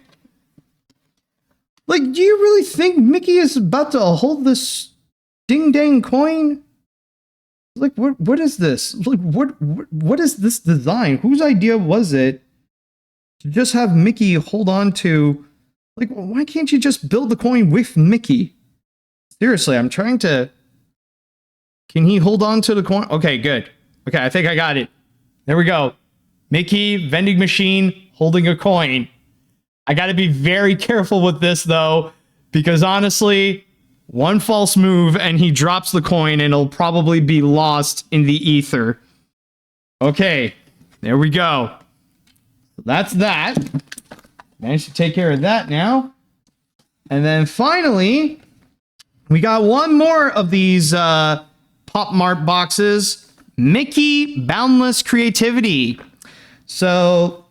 Like, do you really think Mickey is about to hold this ding dang coin? Like, what is this? Like, what is this design? Whose idea was it to just have Mickey hold on to? Like, why can't you just build the coin with Mickey? Seriously, I'm trying to. Can he hold on to the coin? Okay, good. Okay, I think I got it. There we go. Mickey, vending machine, holding a coin. I got to be very careful with this, though, because honestly, one false move and he drops the coin and it'll probably be lost in the ether. Okay, there we go. That's that. Managed to take care of that now. And then finally, we got one more of these Pop Mart boxes. Mickey Boundless Creativity. So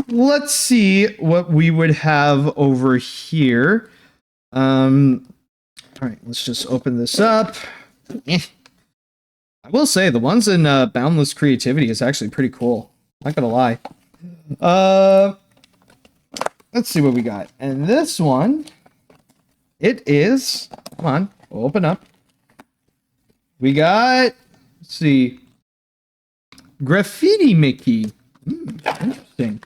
let's see what we would have over here. All right, let's just open this up. I will say the ones in Boundless Creativity is actually pretty cool. Not gonna lie. Let's see what we got. And this one, it is. Come on, open up. We got. Let's see. Graffiti Mickey. Interesting.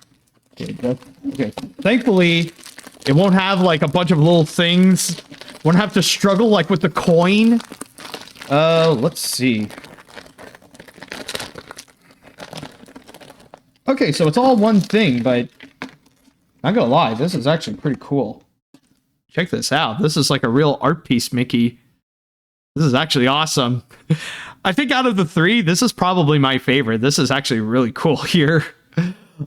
Okay. Thankfully, it won't have like a bunch of little things. Won't have to struggle like with the coin. Let's see. Okay, so it's all one thing, but not gonna lie, this is actually pretty cool. Check this out. This is like a real art piece, Mickey. This is actually awesome. I think out of the three, this is probably my favorite. This is actually really cool here.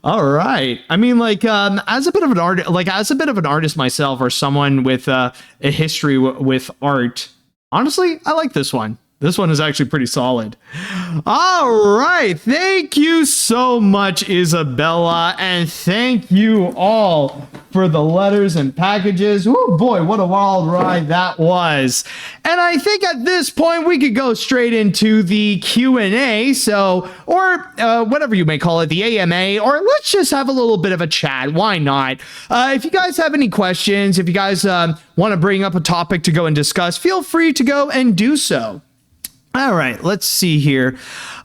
All right. I mean, like, as a bit of an artist myself, or someone with a history with art, honestly, I like this one. This one is actually pretty solid. All right. Thank you so much, Isabella. And thank you all for the letters and packages. Oh boy, what a wild ride that was. And I think at this point we could go straight into the Q&A. So, or whatever you may call it, the AMA, or let's just have a little bit of a chat. Why not? If you guys have any questions, if you guys want to bring up a topic to go and discuss, feel free to go and do so. All right, let's see here.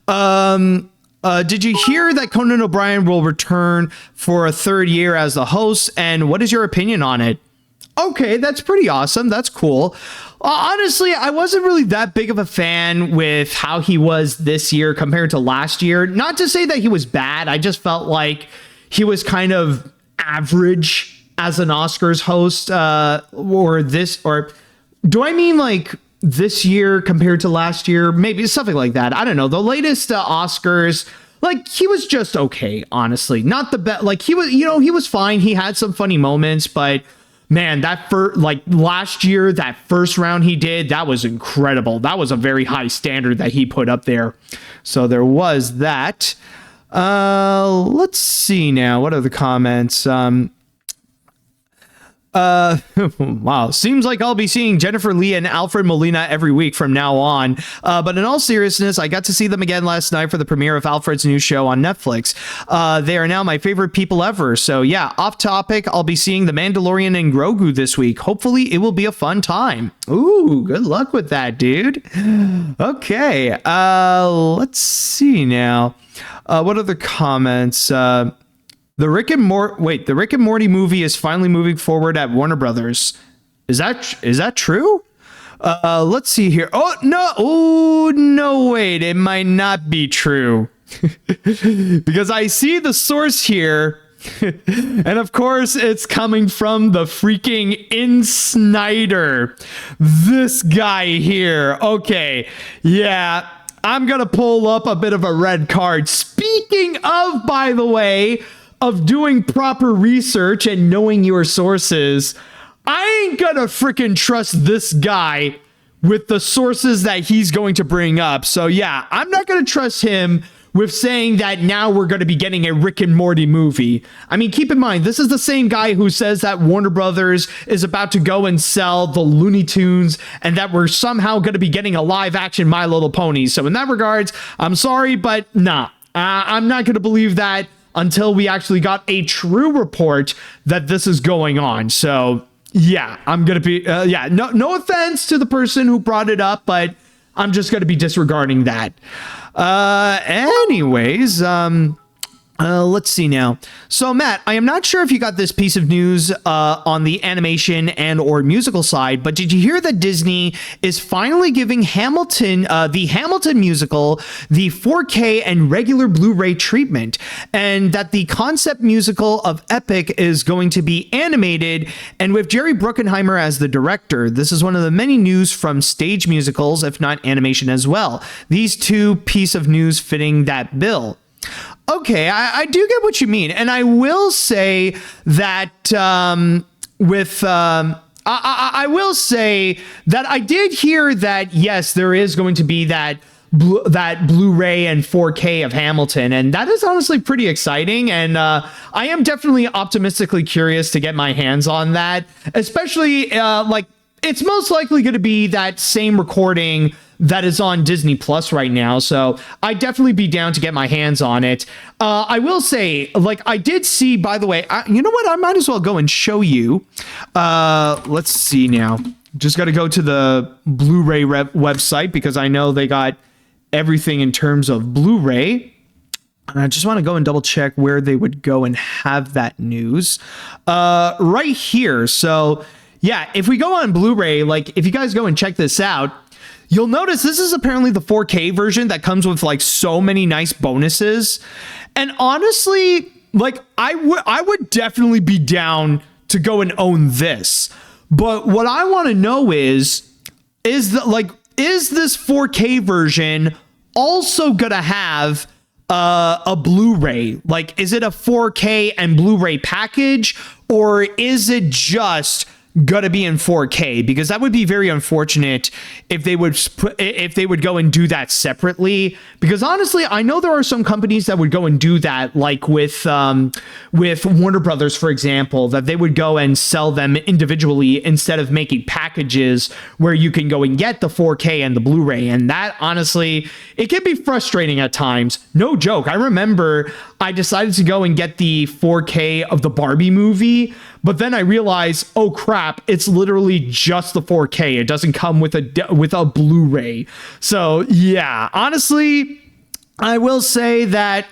Did you hear that Conan O'Brien will return for a third year as the host? And what is your opinion on it? Okay, that's pretty awesome. That's cool. Honestly, I wasn't really that big of a fan with how he was this year compared to last year. Not to say that he was bad. I just felt like he was kind of average as an Oscars host, or do I mean like this year compared to last year? Maybe something like that. I don't know. The latest Oscars, like, he was just okay, honestly. Not the best. Like, he was, he was fine. He had some funny moments, but man, last year, that first round he did, that was incredible. That was a very high standard that he put up there. So there was that. Let's see now. What are the comments? Wow, seems like I'll be seeing Jennifer Lee and Alfred Molina every week from now on. But in all seriousness, I got to see them again last night for the premiere of Alfred's new show on Netflix. They are now my favorite people ever. So yeah, off topic, I'll be seeing The Mandalorian and Grogu this week. Hopefully it will be a fun time. Ooh, good luck with that, dude. Okay, let's see now. What other comments? The Rick and Morty movie is finally moving forward at Warner Brothers. Is that true? Let's see here. Oh no, wait, it might not be true. Because I see the source here. And of course, it's coming from the freaking In Snyder. This guy here. Okay, yeah. I'm gonna pull up a bit of a red card. Speaking of, by the way, of doing proper research and knowing your sources, I ain't gonna freaking trust this guy with the sources that he's going to bring up. So yeah, I'm not gonna trust him with saying that now we're gonna be getting a Rick and Morty movie. I mean, keep in mind, this is the same guy who says that Warner Brothers is about to go and sell the Looney Tunes and that we're somehow gonna be getting a live action My Little Pony. So in that regards, I'm sorry, but nah, I'm not gonna believe that until we actually got a true report that this is going on. So Yeah, I'm gonna be. Yeah, no offense to the person who brought it up, but I'm just gonna be disregarding that. Anyways, let's see now. So, Matt, I am not sure if you got this piece of news on the animation and or musical side, but did you hear that Disney is finally giving Hamilton, the Hamilton musical, the 4K and regular Blu-ray treatment, and that the concept musical of Epic is going to be animated and with Jerry Bruckheimer as the director? This is one of the many news from stage musicals, if not animation as well. These two pieces of news fitting that bill. Okay, I do get what you mean, and I will say that I will say that I did hear that yes, there is going to be that Blu-ray and 4K of Hamilton, and that is honestly pretty exciting. And I am definitely optimistically curious to get my hands on that, especially like it's most likely going to be that same recording that is on Disney Plus right now. So I'd definitely be down to get my hands on it. I will say, like, I did see, by the way, you know what? I might as well go and show you. Let's see now. Just got to go to the Blu-ray website because I know they got everything in terms of Blu-ray. And I just want to go and double check where they would go and have that news. Right here. So yeah, if we go on Blu-ray, like if you guys go and check this out, you'll notice this is apparently the 4K version that comes with like so many nice bonuses. And honestly, like I would definitely be down to go and own this. But what I want to know is this 4K version also gonna have a Blu-ray? Like, is it a 4K and Blu-ray package, or is it just gonna be in 4K? Because that would be very unfortunate if they would go and do that separately, because honestly I know there are some companies that would go and do that, like with Warner Brothers, for example, that they would go and sell them individually instead of making packages where you can go and get the 4K and the Blu-ray. And that honestly, it can be frustrating at times. No joke. I remember I decided to go and get the 4K of the Barbie movie, but then I realized, oh crap, it's literally just the 4K. It doesn't come with a Blu-ray. So yeah, honestly, I will say that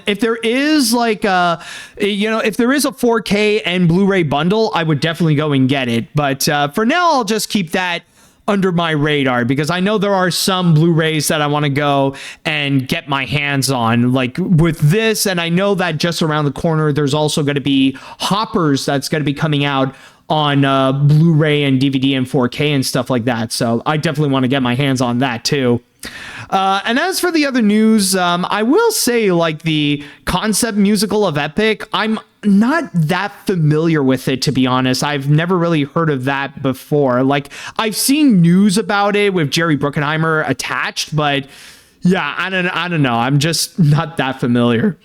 if there is like if there is a 4K and Blu-ray bundle, I would definitely go and get it. But for now, I'll just keep that under my radar, because I know there are some Blu-rays that I want to go and get my hands on, like with this. And I know that just around the corner, there's also going to be Hoppers that's going to be coming out on Blu-ray and DVD and 4K and stuff like that. So I definitely want to get my hands on that too. And as for the other news, I will say, like, the concept musical of Epic, I'm not that familiar with it, to be honest. I've never really heard of that before. Like, I've seen news about it with Jerry Bruckheimer attached, but yeah, I don't know. I'm just not that familiar.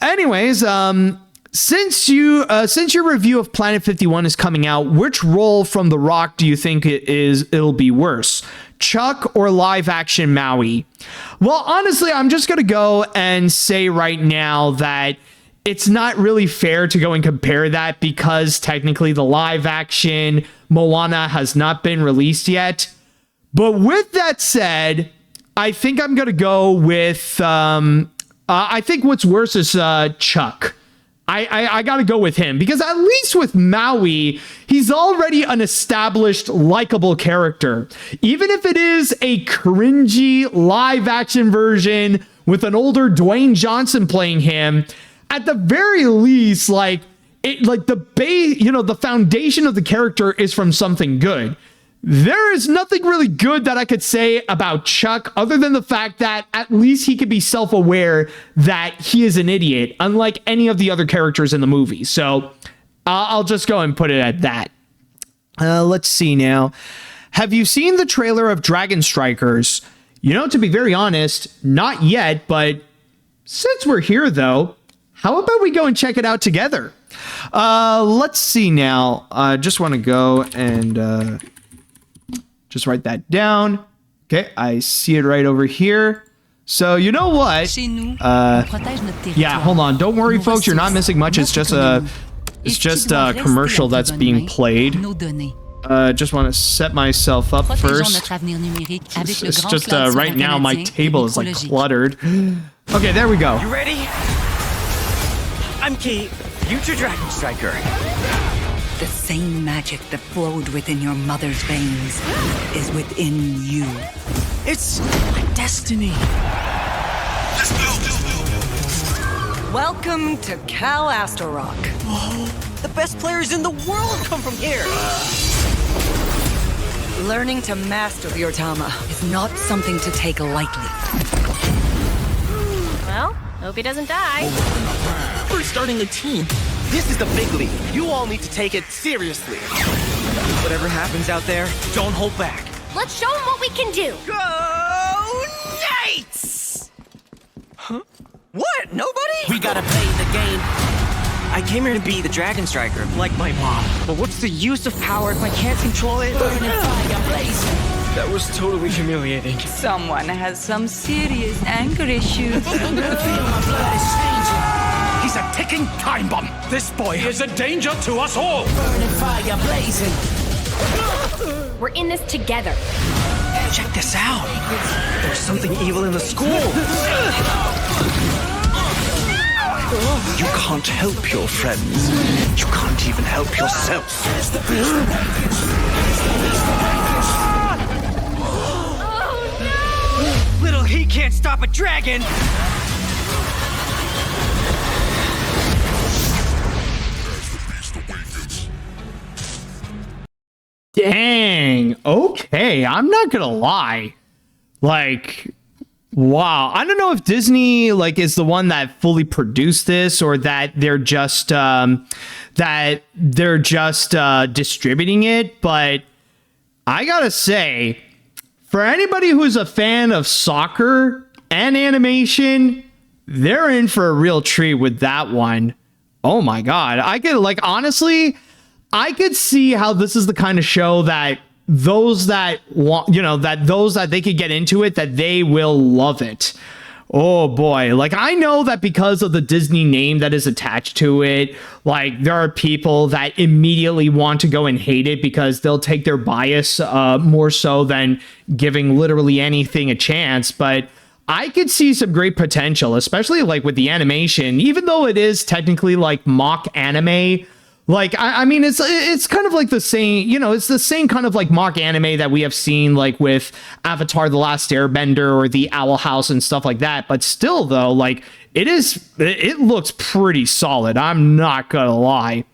Anyways, since your review of Planet 51 is coming out, which role from The Rock do you think it'll be worse? Chuck or live action Maui? Well, honestly, I'm just going to go and say right now that it's not really fair to go and compare that, because technically the live action Moana has not been released yet. But with that said, I think I'm going to go with, I think what's worse is Chuck. I got to go with him, because at least with Maui, he's already an established, likable character. Even if it is a cringy live action version with an older Dwayne Johnson playing him, at the very least, like the foundation of the character is from something good. There is nothing really good that I could say about Chuck, other than the fact that at least he could be self-aware that he is an idiot, unlike any of the other characters in the movie. So I'll just go and put it at that. Let's see now. Have you seen the trailer of Dragon Strikers? You know, to be very honest, not yet, but since we're here though, how about we go and check it out together? Let's see now. I just want to go and just write that down. Okay, I see it right over here. So you know what? Yeah, hold on. Don't worry, folks. You're not missing much. It's just a It's just a commercial that's being played. Just want to set myself up first. It's just right now my table is like cluttered. Okay, there we go. You ready? I'm Key, future Dragon Striker. The same magic that flowed within your mother's veins is within you. It's my destiny. Let's go. Welcome to Cal Rock. Whoa, the best players in the world come from here. Learning to master your Tama is not something to take lightly. Well, hope he doesn't die. We're starting a team. This is the big league. You all need to take it seriously. Whatever happens out there, don't hold back. Let's show him what we can do. Go Knights! Huh? What? Nobody? We gotta play the game. I came here to be the Dragon Striker, like my mom. But what's the use of power if I can't control it? Burning fire blazing. That was totally humiliating. Someone has some serious anger issues. Feel my blood is changing. He's a ticking time bomb. This boy He is a danger to us all. Burning fire blazing. We're in this together. Check this out. There's something evil in the school. You can't help your friends. You can't even help yourself. Little he can't stop a dragon. Dang. Okay, I'm not gonna lie. Like, wow. I don't know if Disney like is the one that fully produced this, or that they're just distributing it. But I gotta say, for anybody who's a fan of soccer and animation, they're in for a real treat with that one. Oh my god. I could, like, honestly, I could see how this is the kind of show that those that want, those that they could get into it, that they will love it. Oh boy. Like, I know that because of the Disney name that is attached to it, like, there are people that immediately want to go and hate it because they'll take their bias more so than giving literally anything a chance. But I could see some great potential, especially like with the animation, even though it is technically like mock anime. Like, I mean, it's kind of like the same, it's the same kind of like mock anime that we have seen like with Avatar: The Last Airbender or the Owl House and stuff like that. But still, though, like, it looks pretty solid. I'm not gonna lie.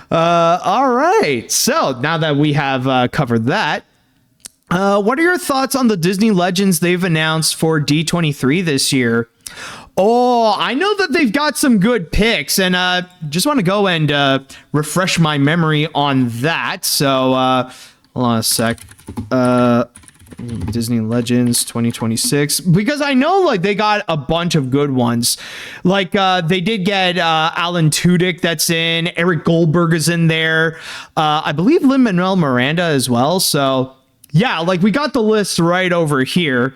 All right. So now that we have covered that, what are your thoughts on the Disney Legends they've announced for D23 this year? Oh, I know that they've got some good picks, and just want to go and refresh my memory on that. So, hold on a sec. Disney Legends 2026, because I know like they got a bunch of good ones. Like they did get Alan Tudyk that's in, Eric Goldberg is in there. I believe Lin-Manuel Miranda as well. So yeah, like we got the list right over here.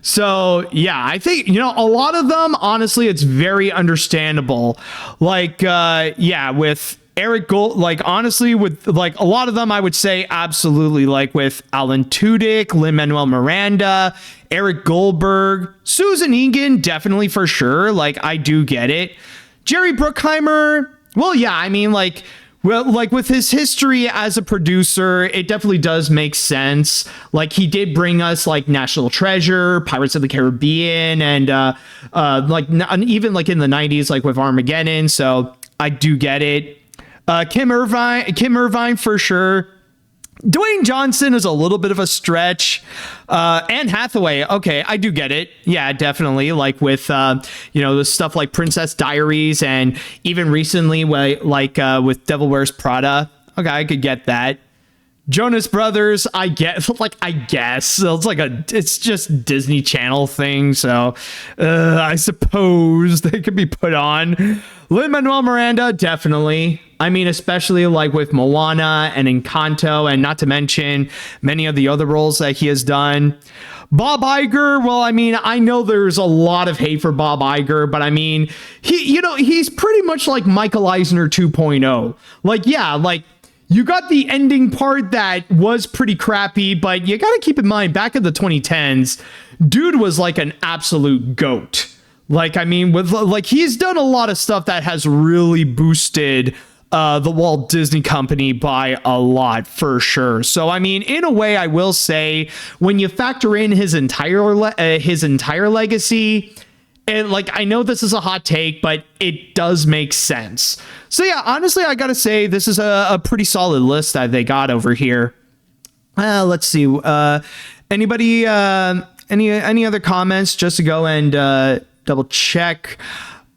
So yeah, I think, a lot of them, honestly, it's very understandable. Like, yeah, with Eric Gold, like, honestly, with like a lot of them, I would say absolutely. Like with Alan Tudyk, Lin-Manuel Miranda, Eric Goldberg, Susan Egan, definitely for sure. Like, I do get it. Jerry Bruckheimer, well, yeah, I mean, like, well, like with his history as a producer, it definitely does make sense. Like, he did bring us like National Treasure, Pirates of the Caribbean, and even like in the 90s, like with Armageddon. So I do get it. Kim Irvine for sure. Dwayne Johnson is a little bit of a stretch. Anne Hathaway, okay, I do get it. Yeah, definitely. Like with the stuff like Princess Diaries, and even recently with Devil Wears Prada. Okay, I could get that. Jonas Brothers, I guess. So it's just Disney Channel thing. So I suppose they could be put on. Lin-Manuel Miranda, definitely. I mean, especially like with Moana and Encanto, and not to mention many of the other roles that he has done. Bob Iger, well, I mean, I know there's a lot of hate for Bob Iger, but I mean, he's pretty much like Michael Eisner 2.0. Like, yeah, like, you got the ending part that was pretty crappy, but you got to keep in mind, back in the 2010s, dude was like an absolute goat. Like, I mean, with like, he's done a lot of stuff that has really boosted the Walt Disney Company by a lot, for sure. So, I mean, in a way, I will say, when you factor in his entire legacy, and like, I know this is a hot take, but it does make sense. So yeah, honestly, I gotta say, this is a pretty solid list that they got over here. Let's see. Anybody? Any other comments? Just to go and double check.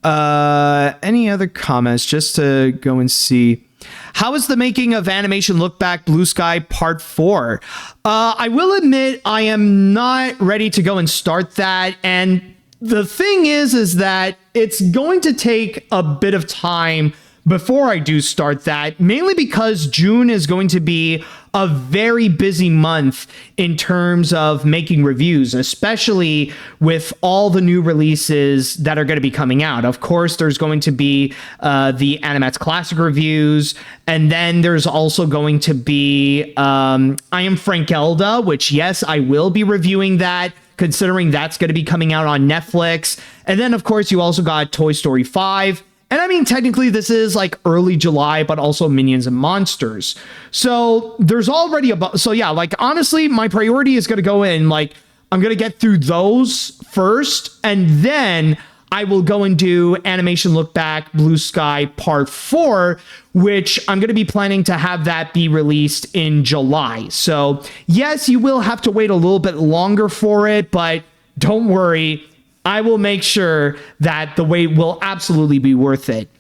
Any other comments? Just to go and see. How is the making of Animation Look Back Blue Sky Part 4? I will admit, I am not ready to go and start that, and the thing is that it's going to take a bit of time before I do start that, mainly because June is going to be a very busy month in terms of making reviews, especially with all the new releases that are going to be coming out. Of course, there's going to be the AniMat's Classic reviews, and then there's also going to be I Am Frank Elda, which, yes, I will be reviewing that, considering that's going to be coming out on Netflix. And then, of course, you also got Toy Story 5. And I mean, technically, this is like early July, but also Minions and Monsters. So there's already so yeah, like, honestly, my priority is going to go in, like, I'm going to get through those first, and then I will go and do Animation Look Back Blue Sky Part 4, which I'm going to be planning to have that be released in July. So yes, you will have to wait a little bit longer for it, but don't worry, I will make sure that the wait will absolutely be worth it.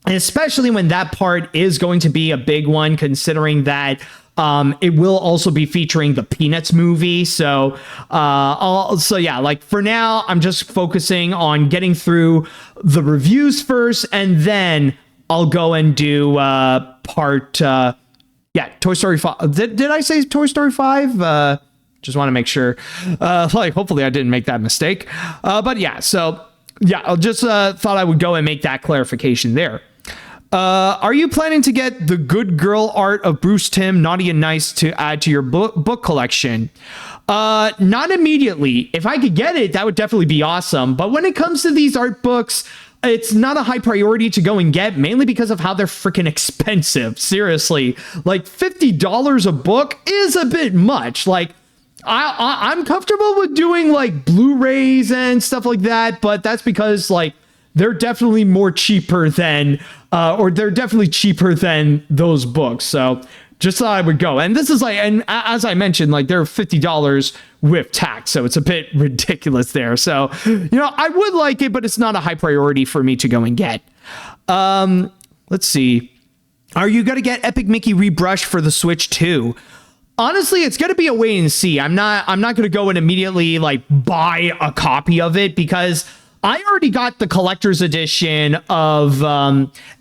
And especially when that part is going to be a big one, considering that it will also be featuring the Peanuts movie. So, yeah, like, for now, I'm just focusing on getting through the reviews first, and then I'll go and do Toy Story 5. Did I say Toy Story 5? Just want to make sure. Like, hopefully I didn't make that mistake. But yeah, so yeah, I just thought I would go and make that clarification there. Are you planning to get the good girl art of Bruce Timm, Naughty and Nice, to add to your book collection? Not immediately. If I could get it, that would definitely be awesome. But when it comes to these art books, it's not a high priority to go and get, mainly because of how they're freaking expensive. Seriously, like, $50 a book is a bit much. Like, I'm comfortable with doing like Blu-rays and stuff like that, but that's because, like, they're definitely more cheaper than, they're definitely cheaper than those books. So just thought I would go. And this is like, and as I mentioned, like, they're $50 with tax, so it's a bit ridiculous there. So, I would like it, but it's not a high priority for me to go and get. Let's see. Are you going to get Epic Mickey Rebrush for the Switch 2? Honestly, it's going to be a wait and see. I'm not going to go and immediately, like, buy a copy of it, because I already got the collector's edition of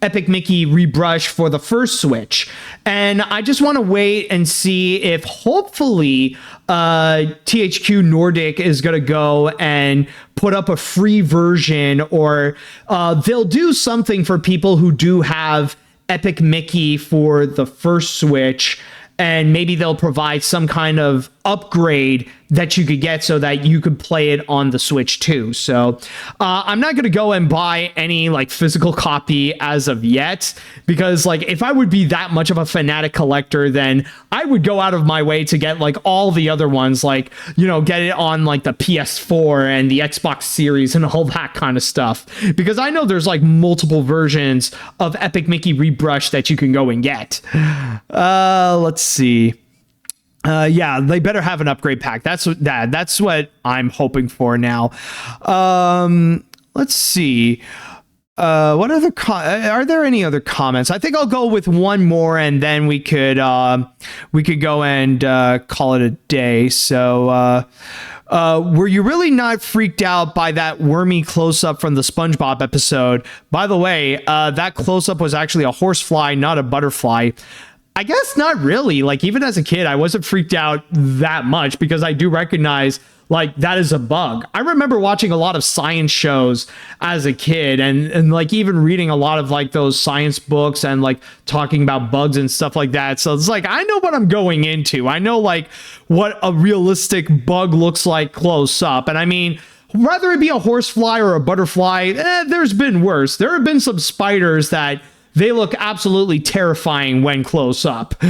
Epic Mickey Rebrush for the first Switch. And I just want to wait and see if hopefully THQ Nordic is going to go and put up a free version, or they'll do something for people who do have Epic Mickey for the first Switch. And maybe they'll provide some kind of upgrade that you could get so that you could play it on the Switch too. So I'm not going to go and buy any like physical copy as of yet, because like, if I would be that much of a fanatic collector, then I would go out of my way to get like all the other ones, like, get it on like the PS4 and the Xbox Series and all that kind of stuff, because I know there's like multiple versions of Epic Mickey Rebrush that you can go and get. Let's see. Yeah, they better have an upgrade pack. That's what I'm hoping for now. Let's see. What other are there any other comments? I think I'll go with one more, and then we could go and call it a day. So were you really not freaked out by that wormy close-up from the SpongeBob episode? By the way, that close-up was actually a horsefly, not a butterfly. I guess not really. Like, even as a kid, I wasn't freaked out that much because I do recognize, like, that is a bug. I remember watching a lot of science shows as a kid and like even reading a lot of like those science books and like talking about bugs and stuff like that. So it's like, I know what I'm going into. I know like what a realistic bug looks like close up. And I mean, whether it be a horsefly or a butterfly, there's been worse. There have been some spiders that they look absolutely terrifying when close up.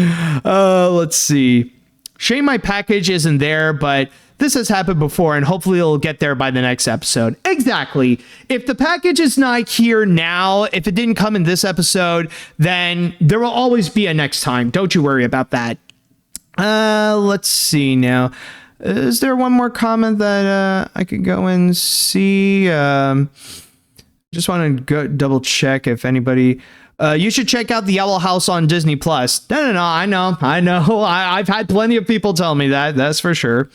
Let's see. Shame my package isn't there, but this has happened before, and hopefully it'll get there by the next episode. Exactly. If the package is not here now, if it didn't come in this episode, then there will always be a next time. Don't you worry about that. Let's see now. Is there one more comment that I could go and see? Just want to go double check if anybody... you should check out the Owl House on Disney Plus. No, I know. I've had plenty of people tell me that. That's for sure.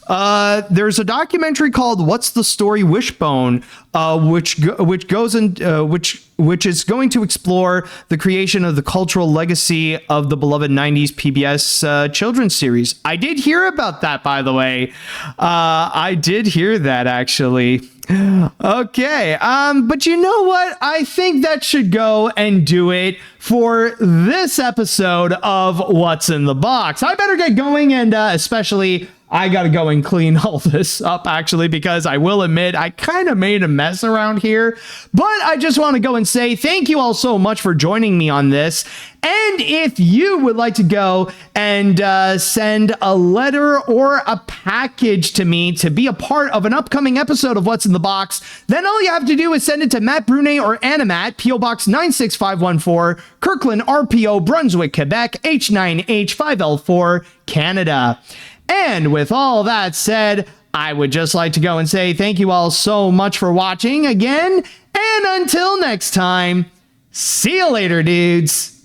There's a documentary called "What's the Story, Wishbone," which is going to explore the creation of the cultural legacy of the beloved '90s PBS children's series. I did hear about that, by the way. I did hear that actually. Okay, but you know what? I think that should go and do it for this episode of What's in the Box. I better get going, and especially I gotta go and clean all this up, actually, because I will admit I kind of made a mess around here. But I just want to go and say thank you all so much for joining me on this. And if you would like to go and send a letter or a package to me to be a part of an upcoming episode of What's in the Box, then all you have to do is send it to Matt Brunet or AniMat, P.O. Box 96514, Kirkland, RPO, Brunswick, Quebec, H9H5L4, Canada. And with all that said, I would just like to go and say thank you all so much for watching again. And until next time, see you later, dudes.